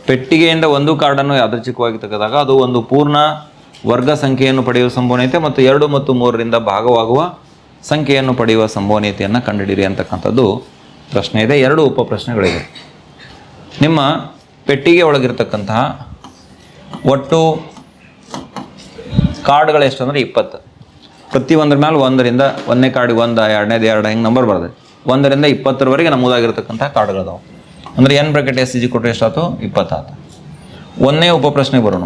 ಪೆಟ್ಟಿಗೆಯಿಂದ ಒಂದು ಕಾರ್ಡನ್ನು ಯಾದೃಚ್ಛಿಕವಾಗಿ ತೆಗೆದಾಗ ಅದು ಒಂದು ಪೂರ್ಣ ವರ್ಗ ಸಂಖ್ಯೆಯನ್ನು ಪಡೆಯುವ ಸಂಭವನೀಯತೆ ಮತ್ತು 2 ಮತ್ತು 3ರಿಂದ ಭಾಗವಾಗುವ ಸಂಖ್ಯೆಯನ್ನು ಪಡೆಯುವ ಸಂಭವನೀಯತೆಯನ್ನು ಕಂಡುಹಿಡಿಯಿರಿ ಅಂತಕ್ಕಂಥದ್ದು ಪ್ರಶ್ನೆ ಇದೆ. 2 ಉಪ ಪ್ರಶ್ನೆಗಳಿವೆ. ನಿಮ್ಮ ಪೆಟ್ಟಿಗೆ ಒಳಗಿರ್ತಕ್ಕಂತಹ ಒಟ್ಟು ಕಾರ್ಡ್ಗಳು ಎಷ್ಟು ಅಂದರೆ 20. ಪ್ರತಿಯೊಂದರ ಮೇಲೆ 1ರಿಂದ 1ನೇ ಕಾರ್ಡಿಗೆ 1, 2ನೇದು 2 ಹಿಂಗೆ ನಂಬರ್ ಬರ್ತದೆ. 1ರಿಂದ 20ರವರೆಗೆ ನಮೂದಾಗಿರ್ತಕ್ಕಂಥ ಕಾರ್ಡ್ಗಳದಾವೆ. ಅಂದರೆ ಎನ್ ಬ್ರಾಕೆಟ್ ಎಸ್ ಇಜಿ ಕೊಟ್ಟರೆ ಎಷ್ಟಾಯ್ತು? 20 ಆಯ್ತು. 1ನೇ ಉಪ ಪ್ರಶ್ನೆಗೆ ಬರೋಣ.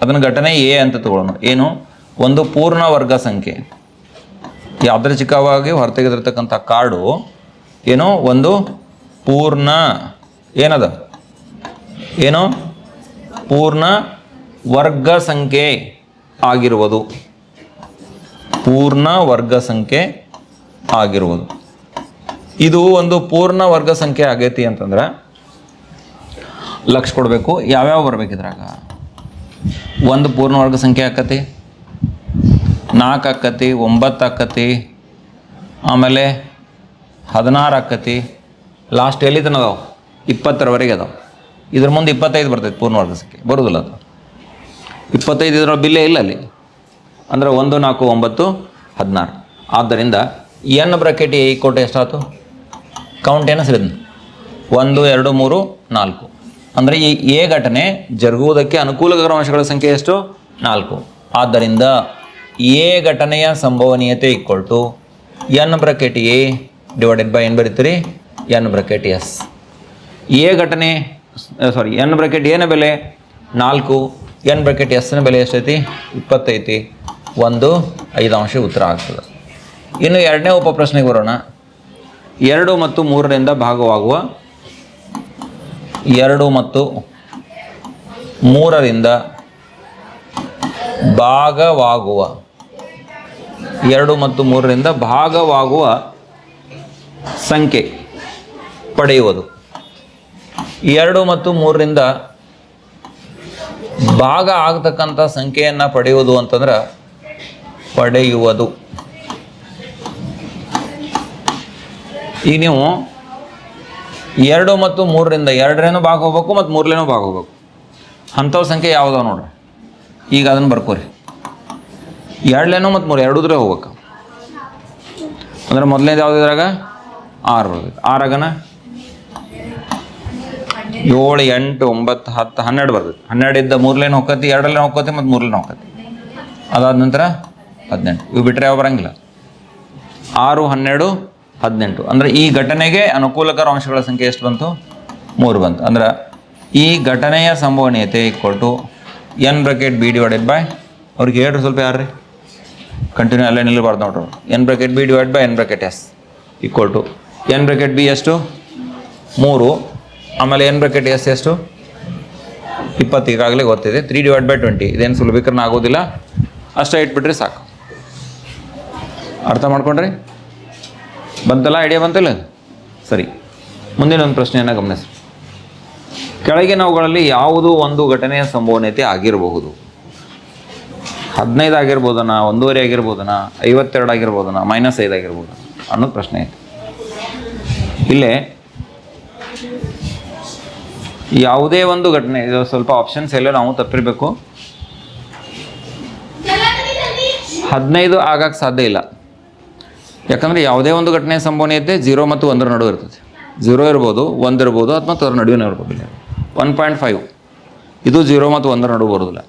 ಅದನ್ನು ಘಟನೆ ಎ ಅಂತ ತಗೊಳ್ಳೋಣ. ಏನು? ಒಂದು ಪೂರ್ಣ ವರ್ಗ ಸಂಖ್ಯೆ, ಯಾದೃಚ್ಛಿಕವಾಗಿ ಹೊರತೆಗೆದಿರ್ತಕ್ಕಂಥ ಕಾರ್ಡು ಏನು? ಒಂದು ಪೂರ್ಣ ಏನದ? ಏನು? ಪೂರ್ಣ ವರ್ಗ ಸಂಖ್ಯೆ ಆಗಿರುವುದು. ಪೂರ್ಣ ವರ್ಗ ಸಂಖ್ಯೆ ಆಗಿರುವುದು. ಇದು ಒಂದು ಪೂರ್ಣ ವರ್ಗ ಸಂಖ್ಯೆ ಆಗೈತಿ ಅಂತಂದ್ರೆ ಲಕ್ಷ ಕೊಡಬೇಕು. ಯಾವ್ಯಾವ ಬರ್ಬೇಕಿದ್ರಾಗ? 1 ಪೂರ್ಣ ವರ್ಗ ಸಂಖ್ಯೆ ಆಕತಿ, 4 ಆಕತಿ, 9 ಆಕತಿ, ಆಮೇಲೆ 16 ಆಕತಿ, ಲಾಸ್ಟ್ ಎಲ್ಲಿ ತನಕ ಅದಾವೆ? 20ರವರೆಗೆ ಅದಾವೆ. ಇದ್ರ ಮುಂದೆ 25 ಬರ್ತೈತೆ ಪೂರ್ಣ ವರ್ಗ ಸಂಖ್ಯೆ, ಬರೋದಿಲ್ಲ ಅದು. 25 ಇದ್ರೊಳಗೆ ಬಿಲ್ಲೇ ಇಲ್ಲ ಅಲ್ಲಿ. ಅಂದರೆ 1 4 9 16. ಆದ್ದರಿಂದ ಎನ್ ಬ್ರಾಕೆಟ್ ಎ ಕೊಟ್ಟು ಎಷ್ಟಾಯ್ತು? ಕೌಂಟ್ ಏನು ಸರಿದ? 1 2 3 4. ಅಂದರೆ ಈ ಎ ಘಟನೆ ಜರುಗುವುದಕ್ಕೆ ಅನುಕೂಲಕರ ಅಂಶಗಳ ಸಂಖ್ಯೆ ಎಷ್ಟು? 4. ಆದ್ದರಿಂದ ಎ ಘಟನೆಯ ಸಂಭವನೀಯತೆ equal to n bracket a divided by ಏನು ಬರೀತೀರಿ? N bracket s. ಎ ಘಟನೆ ಎನ್ ಬ್ರಾಕೆಟ್ ಎನ ಬೆಲೆ 4, ಎನ್ ಬ್ರಾಕೆಟ್ ಎಸ್ನ ಬೆಲೆ ಎಷ್ಟೈತಿ? 20 ಐತಿ. 1 5 ಉತ್ತರ ಆಗ್ತದೆ. ಇನ್ನು 2ನೇ ಉಪ ಪ್ರಶ್ನೆಗೆ ಬರೋಣ. 2 ಮತ್ತು 3ರಿಂದ ಭಾಗವಾಗುವ 2 ಮತ್ತು 3ರಿಂದ ಭಾಗವಾಗುವ 2 ಮತ್ತು 3ರಿಂದ ಭಾಗವಾಗುವ ಸಂಖ್ಯೆ ಪಡೆಯುವುದು. 2 ಮತ್ತು 3ರಿಂದ ಭಾಗ ಆಗತಕ್ಕಂಥ ಸಂಖ್ಯೆಯನ್ನು ಪಡೆಯುವುದು ಅಂತಂದ್ರೆ ಪಡೆಯುವುದು. ಈಗ ನೀವು 2 ಮತ್ತು 3ರಿಂದ 2ರೇನೂ ಭಾಗ ಹೋಗ್ಬೇಕು ಮತ್ತು 3ಲೇನೂ ಭಾಗ ಹೋಗ್ಬೇಕು. ಅಂಥವು ಸಂಖ್ಯೆ ಯಾವುದಾವ ನೋಡ್ರಿ. ಈಗ ಅದನ್ನು ಬರ್ಕೋರಿ. 2ಲೇನೂ ಮತ್ತು 3 ಎರಡೂದ್ರೆ ಹೋಗ್ಬೇಕು. ಅಂದ್ರೆ ಮೊದಲನೇದು ಯಾವ್ದು ಇದ್ರಾಗ 6 ಬರ್ತೈತೆ. 6ಆಗನ 7 8 9 10 12 ಬರ್ತೈತೆ. 12 ಇದ್ದ 3ಲೇನು ಹೋಗ್ತೈತಿ, 2ಲೇನು ಹೋಗ್ತೈತಿ ಮತ್ತು 3ಲೇನು ಹೋಗ್ತೈತಿ. ಅದಾದ ನಂತರ 18. ಇವು ಬಿಟ್ಟರೆ ಯಾವ ಬರಂಗಿಲ್ಲ. 6 12 18. ಅಂದ್ರೆ ಈ ಘಟನೆಗೆ ಅನುಕೂಲಕರ ಅಂಶಗಳ ಸಂಖ್ಯೆ ಎಷ್ಟು ಬಂತು? 3 ಬಂತು. ಅಂದ್ರೆ ಈ ಘಟನೆಯ ಸಂಭವನೀಯತೆ n bracket b divided by, ಅವ್ರಿಗೆ ಹೇಳ್ರಿ ಸ್ವಲ್ಪ ಯಾರ್ರಿ ಕಂಟಿನ್ಯೂ ಅಲ್ಲೇ ನಿಲ್ಲಬಾರ್ದು ನೋಡ್ರಿ. n bracket b divide by n bracket s n bracket b ಎಷ್ಟು 3, ಆಮೇಲೆ n ಬ್ರಾಕೆಟ್ s ಎಷ್ಟು 20. ಈಗಾಗಲೇ ಗೊತ್ತಿದೆ. 3 ಡಿವೈಡ್ ಬೈ 20. ಇದೇನು ಸುಲಭೀಕರಣ ಆಗೋದಿಲ್ಲ, ಅಷ್ಟೇ ಇಟ್ಬಿಟ್ರೆ ಸಾಕು. ಅರ್ಥ ಮಾಡ್ಕೊಂಡ್ರಿ? ಬಂತಲ್ಲ, ಐಡಿಯಾ ಬಂತಲ್ಲ? ಸರಿ, ಮುಂದಿನ ಒಂದು ಪ್ರಶ್ನೆಯನ್ನು ಗಮನಿಸಿ. ಕೆಳಗಿನವುಗಳಲ್ಲಿ ಯಾವುದು ಒಂದು ಘಟನೆಯ ಸಂಭವನೀಯತೆ ಆಗಿರಬಹುದು? 15 ಆಗಿರ್ಬೋದನ, 1.5 ಆಗಿರ್ಬೋದನ, 52 ಆಗಿರ್ಬೋದನ, -5 ಆಗಿರ್ಬೋದನ ಅನ್ನೋದು ಪ್ರಶ್ನೆ ಐತೆ. ಇಲ್ಲೇ ಯಾವುದೇ ಒಂದು ಘಟನೆ, ಇದು ಸ್ವಲ್ಪ ಆಪ್ಷನ್ಸ್ ಎಲ್ಲ ನಾವು ತಪ್ಪಿರಬೇಕು. 15 ಆಗಕ್ಕೆ ಸಾಧ್ಯ ಇಲ್ಲ. ಯಾಕಂದರೆ ಯಾವುದೇ ಒಂದು ಘಟನೆಯ ಸಂಭವನೀಯತೆ 0 ಮತ್ತು 1ರ ನಡುವೆ ಇರ್ತದೆ. 0 ಇರ್ಬೋದು, 1 ಇರ್ಬೋದು, ಅಥವಾ ಅದರ ನಡುವೆ ಇರ್ಬೋದು. 1.5 ಇದು 0 ಮತ್ತು 1ರ ನಡುವೆ ಬರೋದಿಲ್ಲ.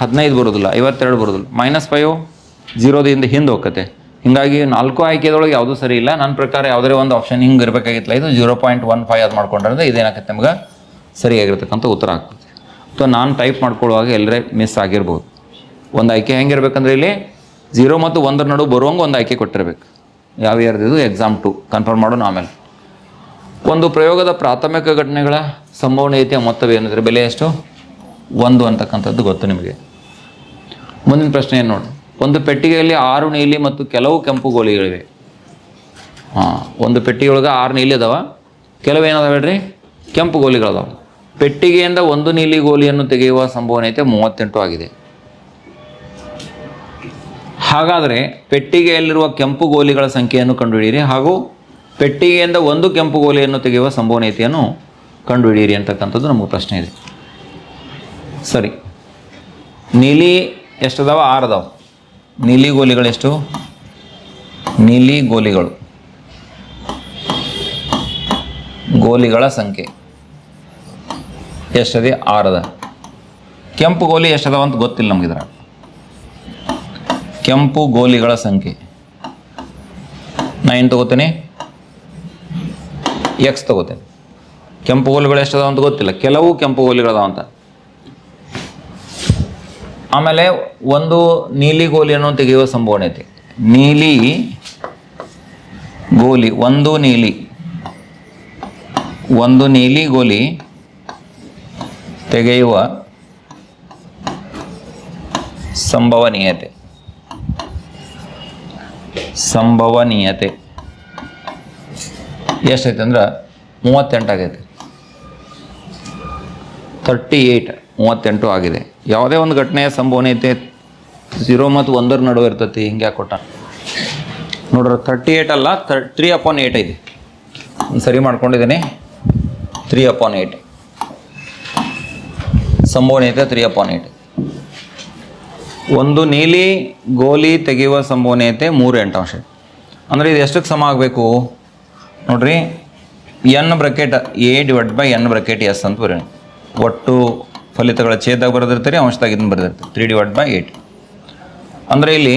15 ಬರೋದಿಲ್ಲ, 52 ಬರೋದಿಲ್ಲ. -5 0ದಿಂದ ಹಿಂದೆ ಹೋಗ್ತದೆ. ಹೀಗಾಗಿ 4 ಆಯ್ಕೆದೊಳಗೆ ಯಾವುದೂ ಸರಿ ಇಲ್ಲ. ನನ್ನ ಪ್ರಕಾರ ಯಾವುದೇ ಒಂದು ಆಪ್ಷನ್ ಹಿಂಗೆ ಇರಬೇಕಾಗಿತ್ತಲ್ಲ. ಇದು 0.15 ಅದು ಮಾಡ್ಕೊಂಡ್ರೆ ಇದೇನಾಗುತ್ತೆ ನಮ್ಗೆ ಸರಿಯಾಗಿರ್ತಕ್ಕಂಥ ಉತ್ತರ ಆಗ್ತದೆ. ಅಥವಾ ನಾನು ಟೈಪ್ ಮಾಡ್ಕೊಳ್ಳುವಾಗ ಎಲ್ಲರೇ ಮಿಸ್ ಆಗಿರ್ಬೋದು. ಒಂದು ಆಯ್ಕೆ ಹೆಂಗಿರ್ಬೇಕಂದ್ರೆ ಇಲ್ಲಿ 0 ಮತ್ತು 1ರ ನಡುವೆ ಬರುವಂಗೆ ಒಂದು ಆಯ್ಕೆ ಕೊಟ್ಟಿರ್ಬೇಕು. ಯಾವ ಇಯರ್ದಿದು ಎಕ್ಸಾಮ್ 2 ಕನ್ಫರ್ಮ್ ಮಾಡೋಣ ಆಮೇಲೆ. ಒಂದು ಪ್ರಯೋಗದ ಪ್ರಾಥಮಿಕ ಘಟನೆಗಳ ಸಂಭವನೀಯತೆಯ ಮೊತ್ತವೇನಿದ್ರೆ ಬೆಲೆ ಎಷ್ಟು? 1 ಅಂತಕ್ಕಂಥದ್ದು ಗೊತ್ತು ನಿಮಗೆ. ಮುಂದಿನ ಪ್ರಶ್ನೆ ಏನು ನೋಡಿ. ಒಂದು ಪೆಟ್ಟಿಗೆಯಲ್ಲಿ 6 ನೀಲಿ ಮತ್ತು ಕೆಲವು ಕೆಂಪು ಗೋಲಿಗಳಿವೆ. ಒಂದು ಪೆಟ್ಟಿಗೆಯೊಳಗೆ 6 ನೀಲಿ ಅದಾವ, ಕೆಲವು ಏನದಾವ ಹೇಳ್ರಿ, ಕೆಂಪು ಗೋಲಿಗಳದಾವ. ಪೆಟ್ಟಿಗೆಯಿಂದ ಒಂದು ನೀಲಿ ಗೋಲಿಯನ್ನು ತೆಗೆಯುವ ಸಂಭವನೀಯತೆ 38 ಆಗಿದೆ. ಹಾಗಾದರೆ ಪೆಟ್ಟಿಗೆಯಲ್ಲಿರುವ ಕೆಂಪು ಗೋಲಿಗಳ ಸಂಖ್ಯೆಯನ್ನು ಕಂಡುಹಿಡಿಯಿರಿ ಹಾಗೂ ಪೆಟ್ಟಿಗೆಯಿಂದ ಒಂದು ಕೆಂಪು ಗೋಲಿಯನ್ನು ತೆಗೆಯುವ ಸಂಭವನೀಯತೆಯನ್ನು ಕಂಡುಹಿಡಿಯಿರಿ ಅಂತಕ್ಕಂಥದ್ದು ನಮಗೆ ಪ್ರಶ್ನೆ ಇದೆ. ಸರಿ, ನೀಲಿ ಎಷ್ಟದಾವ? 6 ಅದಾವ. ನೀಲಿ ಗೋಲಿಗಳೆಷ್ಟು? ನೀಲಿ ಗೋಲಿಗಳ ಸಂಖ್ಯೆ ಎಷ್ಟದೆ? 6 ಅದ. ಕೆಂಪು ಗೋಲಿ ಎಷ್ಟದಾವ ಅಂತ ಗೊತ್ತಿಲ್ಲ ನಮಗಿದ್ರ. ಕೆಂಪು ಗೋಲಿಗಳ ಸಂಖ್ಯೆ ನಾ ಏನು ತಗೋತೇನೆ? X ತಗೋತೇನೆ. ಕೆಂಪು ಗೋಲಿಗಳು ಎಷ್ಟದಾವ ಅಂತ ಗೊತ್ತಿಲ್ಲ, ಕೆಲವು ಕೆಂಪು ಗೋಲಿಗಳದಾವ ಅಂತ. ಆಮೇಲೆ ಒಂದು ನೀಲಿ ಗೋಲಿಯನ್ನು ತೆಗೆಯುವ ಸಂಭವನೀಯತೆ. ನೀಲಿ ಗೋಲಿ, ಒಂದು ನೀಲಿ ಗೋಲಿ ತೆಗೆಯುವ ಸಂಭವನೀಯತೆ ಎಷ್ಟೈತೆ ಅಂದ್ರೆ 38 ಆಗೈತೆ. 38 ಆಗಿದೆ. ಯಾವುದೇ ಒಂದು ಘಟನೆಯ ಸಂಭವನೀಯತೆ 0 ಮತ್ತು 1ರ ನಡುವೆ ಇರ್ತೈತಿ. ಹಿಂಗೆ ಯಾಕೆ ಕೊಟ್ಟ ನೋಡ್ರಿ. 38 ಅಲ್ಲ, 3/8 ಇದೆ. ಸರಿ ಮಾಡ್ಕೊಂಡಿದ್ದೀನಿ. 3/8 ಸಂಭವನೀಯತೆ 3/8. ಒಂದು ನೀಲಿ ಗೋಲಿ ತೆಗೆಯುವ ಸಂಭವನೀಯತೆ 3 ಅಂಶ. ಅಂದರೆ ಇದು ಎಷ್ಟಕ್ಕೆ ಸಮ ಆಗಬೇಕು ನೋಡ್ರಿ. n bracket a divide by n bracket s ಅಂತ ಬರೋಣ. ಒಟ್ಟು ಫಲಿತಗಳ ಛೇದಾಗ ಬರೆದಿರ್ತೀರಿ, ಅಂಶದಾಗ ಇದನ್ನು ಬರೆದಿರ್ತೀರಿ. 3/8. ಅಂದರೆ ಇಲ್ಲಿ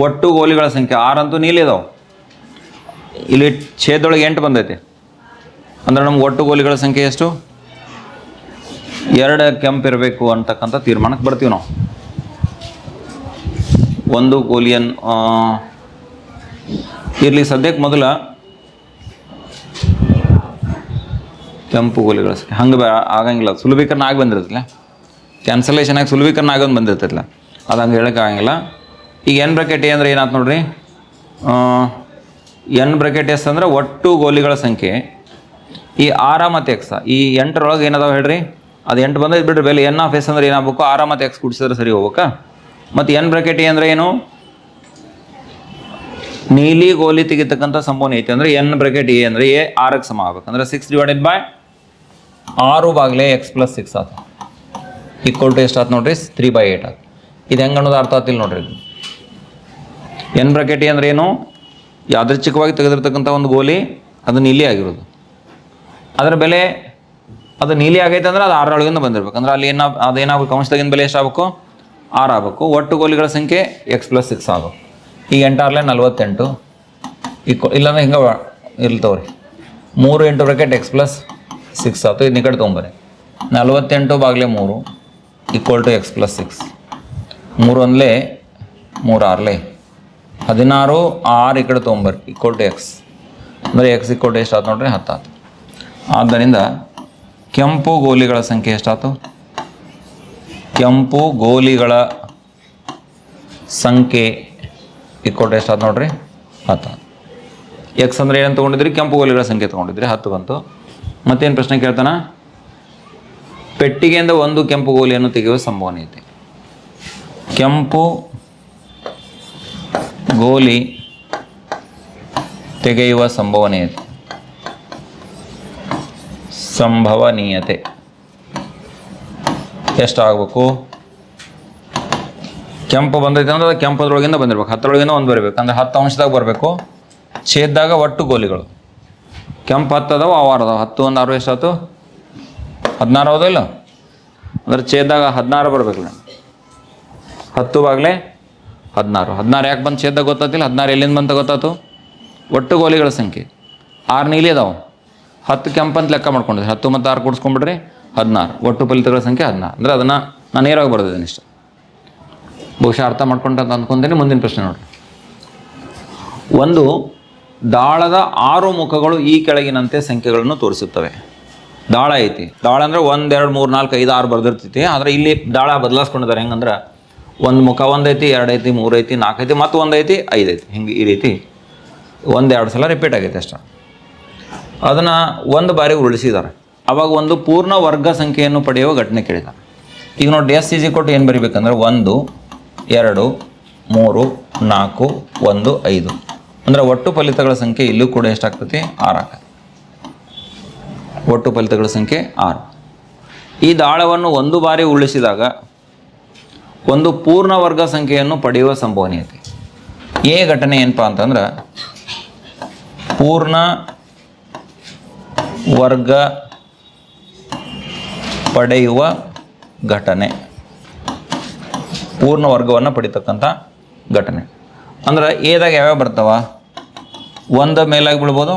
ಒಟ್ಟು ಗೋಲಿಗಳ ಸಂಖ್ಯೆ 6 ಅಂತೂ ನೀಲಿ ಅದಾವೆ. ಇಲ್ಲಿ ಛೇದೊಳಗೆ 8 ಬಂದೈತೆ. ಅಂದರೆ ನಮ್ಗೆ ಒಟ್ಟು ಗೋಲಿಗಳ ಸಂಖ್ಯೆ ಎಷ್ಟು? 2 ಕೆಂಪು ಇರಬೇಕು ಅಂತಕ್ಕಂಥ ತೀರ್ಮಾನಕ್ಕೆ ಬರ್ತೀವಿ ನಾವು. ಒಂದು ಗೋಲಿಯನ್ನು ಇರಲಿ ಸದ್ಯಕ್ಕೆ ಮೊದಲ ಕೆಂಪು ಗೋಲಿಗಳ ಸಂಖ್ಯೆ ಹಂಗೆ ಆಗಂಗಿಲ್ಲ. ಸುಲಭೀಕರಣ ಆಗಿ ಬಂದಿರ್ತಲ್ಲ, ಕ್ಯಾನ್ಸಲೇಷನ್ ಆಗಿ ಸುಲಭೀಕರಣ ಆಗೋದು ಬಂದಿರ್ತೈತಲ್ಲ, ಅದು ಹಂಗೆ ಹೇಳೋಕ್ಕಾಗಂಗಿಲ್ಲ. ಈಗ n ಬ್ರಾಕೆಟ್ a ಅಂದರೆ ಏನಾಯ್ತು ನೋಡ್ರಿ, ಎನ್ ಬ್ರಾಕೆಟ್ ಎಸ್ ಅಂದರೆ ಒಟ್ಟು ಗೋಲಿಗಳ ಸಂಖ್ಯೆ. ಈ ಆರ ಮತ್ತು ಎಕ್ಸ ಈ 8ರೊಳಗೆ ಏನದಾವೆ ಹೇಳ್ರಿ, ಅದು 8 ಬಂದೈತೆ ಬಿಡ್ರಿ ಬೆಲೆ. ಎನ್ ಆಫ್ ಎಸ್ ಅಂದ್ರೆ ಏನಾಗಬೇಕು, ಆರ ಮತ್ತು ಎಕ್ಸ್ ಕೂಡಿಸಿದ್ರೆ ಸರಿ ಹೋಗ್ಬೇಕಾ. ಮತ್ತು ಎನ್ ಬ್ರಾಕೆಟ್ ಎ ಅಂದರೆ ಏನು, ನೀಲಿ ಗೋಲಿ ತೆಗಿತಕ್ಕಂಥ ಸಂಭವನೀಯತೆ ಐತೆ ಅಂದರೆ ಎನ್ ಬ್ರಾಕೆಟ್ ಎ ಅಂದರೆ ಎ 6ಕ್ಕೆ ಸಮ ಆಗ್ಬೇಕು. ಅಂದರೆ 6/6 ಆತ ಈಕ್ವಲ್ ಟು ಎಷ್ಟು ಆಯ್ತು ನೋಡ್ರಿ, 3/8 ಆಯ್ತು. ಇದು ಹೆಂಗೆ ಅನ್ನೋದು ಅರ್ಥ ಆಗ್ತಿಲ್ಲ ನೋಡ್ರಿ. ಇದು ಎನ್ ಬ್ರಾಕೆಟ್ ಎ ಅಂದ್ರೆ ಏನು, ಯಾದೃಚ್ಛಿಕವಾಗಿ ತೆಗೆದಿರ್ತಕ್ಕಂಥ ಒಂದು ಗೋಲಿ ಅದು ನೀಲಿ ಆಗಿರೋದು, ಅದರ ಬೆಲೆ ಅದು ನೀಲಿ ಆಗೈತೆ ಅಂದ್ರೆ ಅದು 6ರೊಳಗಿಂದ ಬಂದಿರ್ಬೇಕು. ಅಂದ್ರೆ ಅಲ್ಲಿ ಅದೇನಾಗಬೇಕು, ಅಂಶದಾಗಿನ ಬೆಲೆ ಎಷ್ಟು ಆಗಬೇಕು, 6 ಆಗಬೇಕು. ಒಟ್ಟು ಗೋಲಿಗಳ ಸಂಖ್ಯೆ x+6 ಆಗಬೇಕು. ಈಗ 8 48 ಇಲ್ಲಾಂದ್ರೆ ಹಿಂಗೆ ಇರ್ತವ್ರಿ. 3 × ಬ್ರಾಕೆಟ್ x+6 ಆಯ್ತು. ಇದನ್ನ ಈ ಕಡೆ ತೊಗೊಂಬರಿ. 48/3 ಈಕ್ವಲ್ ಟು x+6. 3 1 3 6 16 6 ಈ ಕಡೆ ತೊಗೊಂಬರಿ ಈಕ್ವಲ್ ಟು ಎಕ್ಸ್. ಅಂದರೆ ಎಕ್ಸ್ ಈಕ್ವಲ್ ಟು ಎಷ್ಟು ಆಯ್ತು ನೋಡ್ರಿ, 10 ಆಯ್ತು. ಆದ್ದರಿಂದ ಕೆಂಪು ಗೋಲಿಗಳ ಸಂಖ್ಯೆ ಎಷ್ಟಾಯ್ತು, ಕೆಂಪು ಗೋಲಿಗಳ ಸಂಖ್ಯೆ ಈಕ್ವಲ್ ಟು ಎಷ್ಟು ಆಯ್ತು ನೋಡ್ರಿ, 10. ಎಕ್ಸ್ ಅಂದರೆ ಏನು ತೊಗೊಂಡಿದ್ರಿ, ಕೆಂಪು ಗೋಲಿಗಳ ಸಂಖ್ಯೆ ತೊಗೊಂಡಿದ್ರಿ, 10 ಬಂತು. ಮತ್ತೇನು ಪ್ರಶ್ನೆ ಕೇಳ್ತಾನ, ಪೆಟ್ಟಿಗೆಯಿಂದ ಒಂದು ಕೆಂಪು ಗೋಲಿಯನ್ನು ತೆಗೆಯುವ ಸಂಭವನೀಯತೆ. ಕೆಂಪು ಗೋಲಿ ತೆಗೆಯುವ ಸಂಭವನೀಯತೆ ಎಷ್ಟಾಗಬೇಕು, ಕೆಂಪು ಬಂದೈತೆ ಅಂದ್ರೆ ಅದು ಕೆಂಪದ್ರೊಳಗಿಂದ ಬಂದಿರ್ಬೇಕು, 10ರೊಳಗಿಂದ 1 ಬರಬೇಕು. ಅಂದರೆ 10 ಅಂಶದಾಗ ಬರಬೇಕು. ಛೇದ್ದಾಗ ಒಟ್ಟು ಗೋಲಿಗಳು ಕೆಂಪು 10 ಅದಾವ, ಅವು 6 ಅದಾವ. 10 1 6 ಎಷ್ಟಾಯ್ತು, 16 ಹೌದಾ ಇಲ್ಲ. ಅಂದ್ರೆ ಛೇದ್ದಾಗ 16 ಬರಬೇಕು. 10/16 16 ಯಾಕೆ ಬಂದು ಛೇದ್ದಾಗ ಗೊತ್ತಾತಿಲ್ಲ, 16 ಎಲ್ಲಿಂದ ಬಂತ ಗೊತ್ತಾಯ್ತು, ಒಟ್ಟು ಗೋಲಿಗಳ ಸಂಖ್ಯೆ 6 ನೀಲಿ ಅದಾವೆ, 10 ಕೆಂಪಂತ ಲೆಕ್ಕ ಮಾಡ್ಕೊಂಡಿದ್ರಿ. 10 ಮತ್ತು 6 ಕೂಡಿಸ್ಕೊಂಡ್ಬಿಡ್ರಿ 16, ಒಟ್ಟು ಫಲಿತಗಳ ಸಂಖ್ಯೆ 16. ಅಂದರೆ ಅದನ್ನು ನಾನು ನೇರವಾಗಿ ಬರೆದಿದ್ದೀನಿ ಇಷ್ಟ. ಬಹುಶಃ ಅರ್ಥ ಮಾಡ್ಕೊಂತ ಅಂದ್ಕೊಂತೀನಿ. ಮುಂದಿನ ಪ್ರಶ್ನೆ ನೋಡಿರಿ. ಒಂದು ದಾಳದ 6 ಮುಖಗಳು ಈ ಕೆಳಗಿನಂತೆ ಸಂಖ್ಯೆಗಳನ್ನು ತೋರಿಸುತ್ತವೆ. ದಾಳ ಐತಿ, ದಾಳ ಅಂದರೆ 1 2 3 4 5 6 ಬರ್ದಿರ್ತೈತಿ. ಆದರೆ ಇಲ್ಲಿ ದಾಳ ಬದಲಾಯಿಸ್ಕೊಂಡಿದ್ದಾರೆ. ಹೆಂಗಂದ್ರೆ ಒಂದು ಮುಖ 1 ಐತಿ, 2 ಐತಿ, 3 ಐತಿ, 4 ಐತಿ, ಮತ್ತು 1 ಐತಿ, 5 ಐತಿ. ಹಿಂಗೆ ಈ ರೀತಿ 1-2 ಸಲ ರಿಪೀಟ್ ಆಗೈತೆ ಅಷ್ಟೇ. ಅದನ್ನು ಒಂದು ಬಾರಿ ಉರುಳಿಸಿದ್ದಾರೆ. ಅವಾಗ ಒಂದು ಪೂರ್ಣ ವರ್ಗ ಸಂಖ್ಯೆಯನ್ನು ಪಡೆಯುವ ಘಟನೆ ಕೇಳಿದ್ದಾರೆ. ಈಗ ನೋಡಿ, ಎಸ್ ಈಸ್ ಈಕ್ವಲ್ ಟು ಏನು ಬರೀಬೇಕಂದ್ರೆ 1 2 3 4 1 5. ಅಂದರೆ ಒಟ್ಟು ಫಲಿತಗಳ ಸಂಖ್ಯೆ ಇಲ್ಲೂ ಕೂಡ ಎಷ್ಟಾಗ್ತೈತಿ, 6 ಆಗ್ತದೆ. ಒಟ್ಟು ಫಲಿತಗಳ ಸಂಖ್ಯೆ 6. ಈ ದಾಳವನ್ನು ಒಂದು ಬಾರಿ ಉರುಳಿಸಿದಾಗ ಒಂದು ಪೂರ್ಣ ವರ್ಗ ಸಂಖ್ಯೆಯನ್ನು ಪಡೆಯುವ ಸಂಭವನೀಯತೆ. ಎ ಘಟನೆ ಏನಪ್ಪ ಅಂತಂದ್ರೆ ಪೂರ್ಣ ವರ್ಗ ಪಡೆಯುವ ಘಟನೆ, ಪೂರ್ಣ ವರ್ಗವನ್ನು ಪಡಿತಕ್ಕಂಥ ಘಟನೆ. ಅಂದ್ರೆ ಎದಾಗ ಯಾವ್ಯಾವ ಬರ್ತಾವ, 1 ಮೇಲಾಗಿ ಬೀಳ್ಬೋದು,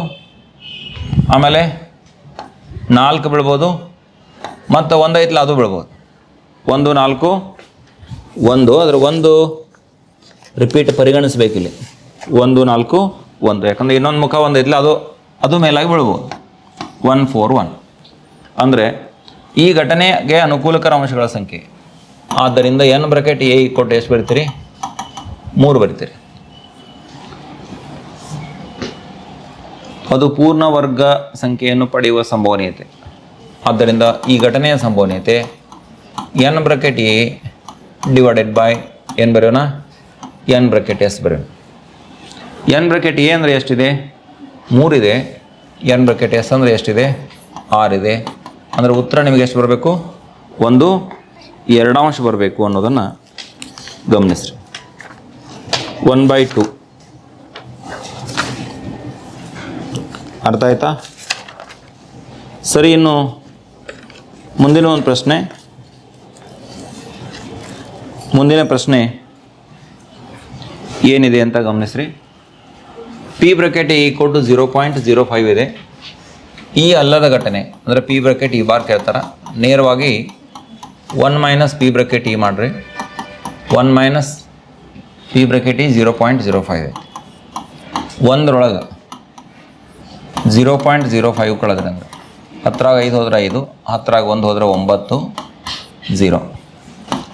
ಆಮೇಲೆ 4 ಬೀಳ್ಬೋದು, ಮತ್ತು 1 ಐತ್ಲ ಅದು ಬೀಳ್ಬೋದು. 1 4 1, ಅದ್ರ 1 ರಿಪೀಟ್ ಪರಿಗಣಿಸ್ಬೇಕಿಲ್ಲಿ. 1 4 1, ಯಾಕಂದರೆ ಇನ್ನೊಂದು ಮುಖ 1 ಐತ್ಲ ಅದು ಮೇಲಾಗಿ ಬೀಳ್ಬೋದು. 1 4 1. ಅಂದರೆ ಈ ಘಟನೆಗೆ ಅನುಕೂಲಕರ ಅಂಶಗಳ ಸಂಖ್ಯೆ. ಆದ್ದರಿಂದ ಎನ್ ಬ್ರಾಕೆಟ್ ಎ ಕೊಟ್ಟು ಎಷ್ಟು ಬರಿತೀರಿ, 3 ಬರಿತೀರಿ. ಅದು ಪೂರ್ಣ ವರ್ಗ ಸಂಖ್ಯೆಯನ್ನು ಪಡೆಯುವ ಸಂಭವನೀಯತೆ. ಆದ್ದರಿಂದ ಈ ಘಟನೆಯ ಸಂಭವನೀಯತೆ N bracket a divided by ಏನು ಬರೆಯೋಣ, ಎನ್ ಬ್ರಾಕೆಟ್ ಎಸ್ ಬರೆಯೋಣ. ಎನ್ ಬ್ರಾಕೆಟ್ ಎ ಅಂದರೆ ಎಷ್ಟಿದೆ, 3 ಇದೆ. ಎನ್ ಬ್ರಾಕೆಟ್ ಎಸ್ ಅಂದರೆ ಎಷ್ಟಿದೆ, 6 ಇದೆ. ಅಂದರೆ ಉತ್ತರ ನಿಮಗೆ ಎಷ್ಟು ಬರಬೇಕು, 1 2 ಬರಬೇಕು ಅನ್ನೋದನ್ನು ಗಮನಿಸ್ರಿ. 1/2 ಅರ್ಥ ಆಯ್ತಾ? ಸರಿ, ಇನ್ನು ಮುಂದಿನ ಒಂದು ಪ್ರಶ್ನೆ. ಮುಂದಿನ ಪ್ರಶ್ನೆ ಏನಿದೆ ಅಂತ ಗಮನಿಸ್ರಿ. ಪಿ ಬ್ರಾಕೆಟ್ ಈಕ್ವಲ್ ಟು 0.05 ಇದೆ. ಈ ಅಲ್ಲದ ಘಟನೆ ಅಂದರೆ ಪಿ ಬ್ರಾಕೆಟ್ ಈ ಬಾರ್ ಕೇಳ್ತಾರೆ. ನೇರವಾಗಿ 1 - ಪಿ ಬ್ರಾಕೆಟ್ ಈ ಮಾಡಿರಿ. 1 - ಪಿ ಬ್ರಾಕೆಟ್ ಈ 0.05 ಐತಿ. 1ರೊಳಗೆ 0.05 ಕಳೆದ್ರೆ ಅಂದ್ರೆ 10ರಾಗ 5 ಹೋದ್ರೆ 5, 10ರಾಗ 1 ಹೋದ್ರೆ 9, 0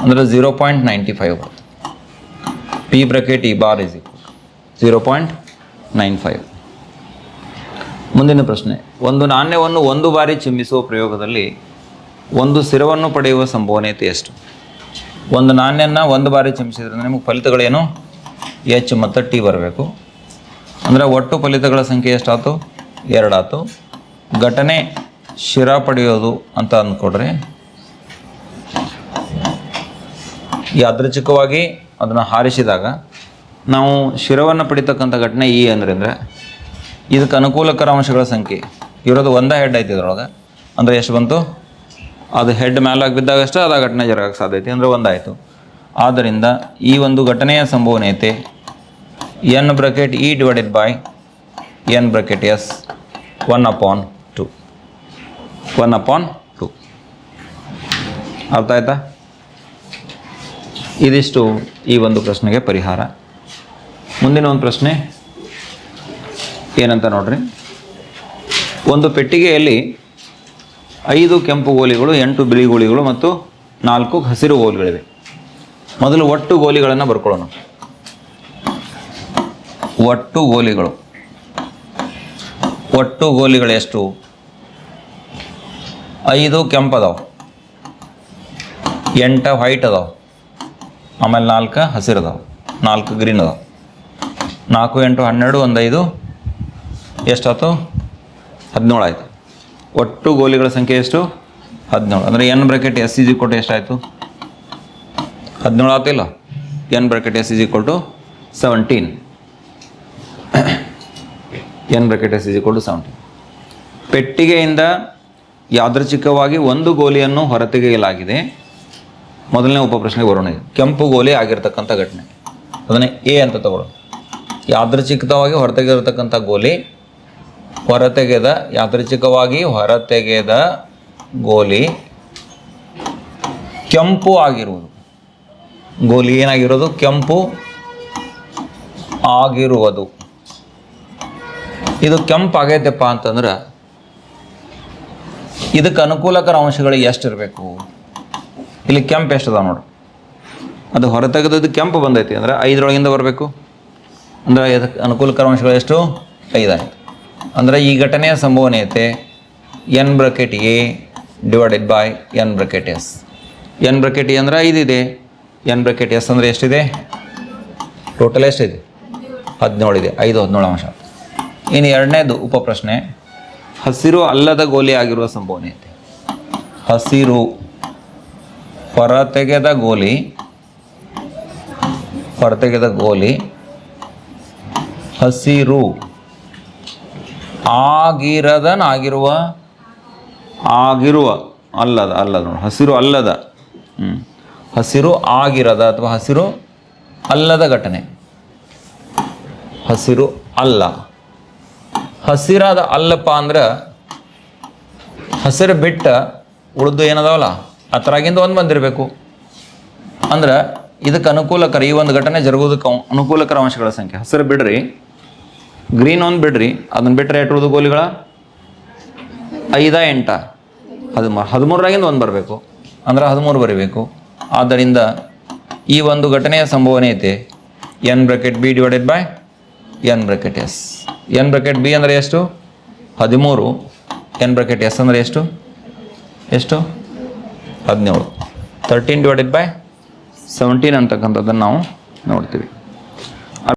ಅಂದರೆ 0.95 ಬರುತ್ತೆ. ಪಿ ಬ್ರಾಕೆಟ್ ಈ ಬಾರ್ ಇಸ್ ಈಕ್ವಲ್ 0.95. ಮುಂದಿನ ಪ್ರಶ್ನೆ, ಒಂದು ನಾಣ್ಯವನ್ನು ಒಂದು ಬಾರಿ ಚಿಮ್ಮಿಸುವ ಪ್ರಯೋಗದಲ್ಲಿ ಒಂದು ಸ್ಥಿರವನ್ನು ಪಡೆಯುವ ಸಂಭವನೀಯತೆ ಎಷ್ಟು? ಒಂದು ನಾಣ್ಯನ ಒಂದು ಬಾರಿ ಚಿಮ್ಮಿಸಿದ್ರೆ ನಿಮಗೆ ಫಲಿತಗಳೇನು? ಎಚ್ ಮತ್ತು ಟಿ ಬರಬೇಕು. ಅಂದರೆ ಒಟ್ಟು ಫಲಿತಗಳ ಸಂಖ್ಯೆ ಎಷ್ಟಾಯ್ತು? 2 ಆಯ್ತು. ಘಟನೆ ಶಿರ ಪಡೆಯೋದು ಅಂತ ಅಂದ್ಕೊಡ್ರಿ. ಯಾದೃಚ್ಛಿಕವಾಗಿ ಅದನ್ನು ಹಾರಿಸಿದಾಗ ನಾವು ಶಿರವನ್ನು ಪಡಿತಕ್ಕಂಥ ಘಟನೆ ಇ ಅಂದರೆ ಇದಕ್ಕೆ ಅನುಕೂಲಕರ ಅಂಶಗಳ ಸಂಖ್ಯೆ ಇರೋದು ಒಂದೇ ಹೆಡ್ ಐತಿ ಇದ್ರೊಳಗೆ. ಅಂದರೆ ಎಷ್ಟು ಬಂತು? ಅದು ಹೆಡ್ ಮೇಲಾಗಿ ಬಿದ್ದಾಗ ಅಷ್ಟೇ ಅದು ಘಟನೆ ಜರಗಕ್ಕೆ ಸಾಧ್ಯತೆ ಅಂದರೆ ಒಂದಾಯಿತು. ಆದ್ದರಿಂದ ಈ ಒಂದು ಘಟನೆಯ ಸಂಭವನೀಯತೆ n bracket e divided by n bracket s 1/2. 1/2. ಅರ್ಥ ಆಯ್ತಾ? ಇದಿಷ್ಟು ಈ ಒಂದು ಪ್ರಶ್ನೆಗೆ ಪರಿಹಾರ. ಮುಂದಿನ ಒಂದು ಪ್ರಶ್ನೆ ಏನಂತ ನೋಡ್ರಿ. ಒಂದು ಪೆಟ್ಟಿಗೆಯಲ್ಲಿ 5 ಕೆಂಪು ಗೋಲಿಗಳು, 8 ಬಿಳಿ ಗೋಲಿಗಳು ಮತ್ತು 4 ಹಸಿರು ಗೋಲಿಗಳಿವೆ. ಮೊದಲು ಒಟ್ಟು ಗೋಲಿಗಳನ್ನು ಬರ್ಕೊಳ್ಳೋಣ. ಒಟ್ಟು ಗೋಲಿಗಳು ಎಷ್ಟು? 5 ಕೆಂಪು ಅದಾವೆ, 8 ವೈಟ್ ಅದಾವೆ, ಆಮೇಲೆ 4 ಹಸಿರು ಅದಾವೆ, 4 ಗ್ರೀನ್ ಅದಾವೆ. 4 8 12 1 5 ಎಷ್ಟಾಯ್ತು? 17 ಆಯಿತು. ಒಟ್ಟು ಗೋಲಿಗಳ ಸಂಖ್ಯೆ ಎಷ್ಟು? 17. ಅಂದರೆ n bracket s is equal to ಎಷ್ಟಾಯಿತು? 17 ಆಯ್ತಿಲ್ಲ? n bracket s is equal to 17. n bracket s is equal to 17. ಪೆಟ್ಟಿಗೆಯಿಂದ ಯಾದೃಚ್ಛಿಕವಾಗಿ ಒಂದು ಗೋಲಿಯನ್ನು ಹೊರತೆಗೆಯಲಾಗಿದೆ. ಮೊದಲನೇ ಉಪಪ್ರಶ್ನೆಗೆ ಬರೋಣ. ಕೆಂಪು ಗೋಲಿ ಆಗಿರ್ತಕ್ಕಂಥ ಘಟನೆ ಅದನ್ನೇ ಎ ಅಂತ ತಗೊಳ್ಳೋಣ. ಯಾದೃಚ್ಛಿಕವಾಗಿ ಹೊರತೆಗೆದಿರ್ತಕ್ಕಂಥ ಗೋಲಿ, ಯಾದೃಚ್ಛಿಕವಾಗಿ ಹೊರತೆಗೆದ ಗೋಲಿ ಕೆಂಪು ಆಗಿರುವುದು. ಗೋಲಿ ಏನಾಗಿರೋದು? ಕೆಂಪು ಆಗಿರುವುದು. ಇದು ಕೆಂಪು ಆಗೈತಪ್ಪ ಅಂತಂದ್ರೆ ಇದಕ್ಕೆ ಅನುಕೂಲಕರ ಅಂಶಗಳು ಎಷ್ಟಿರಬೇಕು? ಇಲ್ಲಿ ಕೆಂಪು ಎಷ್ಟದ ನೋಡ್ರಿ. ಅದು ಹೊರತೆಗೆದದ್ದು ಕೆಂಪು ಬಂದೈತಿ ಅಂದರೆ 5ರೊಳಗಿಂದ ಬರಬೇಕು. ಅಂದರೆ ಇದಕ್ಕೆ ಅನುಕೂಲಕರ ಅಂಶಗಳು ಎಷ್ಟು? 5 ಆಯಿತು. ಅಂದರೆ ಈ ಘಟನೆಯ ಸಂಭವನೀಯತೆ n bracket a divided by n bracket s. n bracket a ಅಂದರೆ 5 ಇದೆ, n ಬ್ರಾಕೆಟ್ ಎಸ್ ಅಂದರೆ ಎಷ್ಟಿದೆ? ಟೋಟಲ್ ಎಷ್ಟಿದೆ? 17 ಇದೆ. 5 17 ಅಂಶ. ಇನ್ನು ಎರಡನೇದು ಉಪಪ್ರಶ್ನೆ, ಹಸಿರು ಅಲ್ಲದ ಗೋಲಿ ಆಗಿರುವ ಸಂಭವನೀಯತೆ. ಹಸಿರು ಹೊರತೆಗೆದ ಗೋಲಿ ಹಸಿರು ಆಗಿರುವ ಅಲ್ಲದ ನೋಡಿ. ಹಸಿರು ಅಲ್ಲದ ಹಸಿರು ಆಗಿರದ ಅಥವಾ ಹಸಿರು ಅಲ್ಲದ ಘಟನೆ. ಹಸಿರು ಅಲ್ಲ. ಹಸಿರಾದ ಅಲ್ಲಪ್ಪ ಅಂದ್ರೆ ಹಸಿರು ಬಿಟ್ಟ ಉಳಿದು ಏನದಾವಲ್ಲ ಆ ಥರಾಗಿಂದ ಒಂದು ಬಂದಿರಬೇಕು. ಅಂದ್ರೆ ಇದಕ್ಕೆ ಅನುಕೂಲಕರ, ಈ ಒಂದು ಘಟನೆ ಜರುಗೋದಕ್ಕೆ ಅನುಕೂಲಕರ ಅಂಶಗಳ ಸಂಖ್ಯೆ. ಹಸಿರು ಬಿಡ್ರಿ, ಗ್ರೀನ್ ಒಂದು ಬಿಡ್ರಿ, ಅದನ್ನು ಬಿಟ್ಟರೆ ಎಷ್ಟು ಉಳಿದು ಗೋಲಿಗಳ? 5 8 13ರಾಗಿಂದ ಒಂದು ಬರಬೇಕು. ಅಂದ್ರೆ 13 ಬರೀಬೇಕು. ಆದ್ದರಿಂದ ಈ ಒಂದು ಘಟನೆಯ ಸಂಭವನೀಯತೆ n bracket b divided by n bracket s. n bracket b ಅಂದರೆ ಎಷ್ಟು? 13. n ಬ್ರಾಕೆಟ್ ಎಸ್ ಅಂದರೆ ಎಷ್ಟು? 17. 13 ಡಿವೈಡೆಡ್ ಬೈ 17 ಅಂತಕ್ಕಂಥದ್ದನ್ನು ನಾವು ನೋಡ್ತೀವಿ.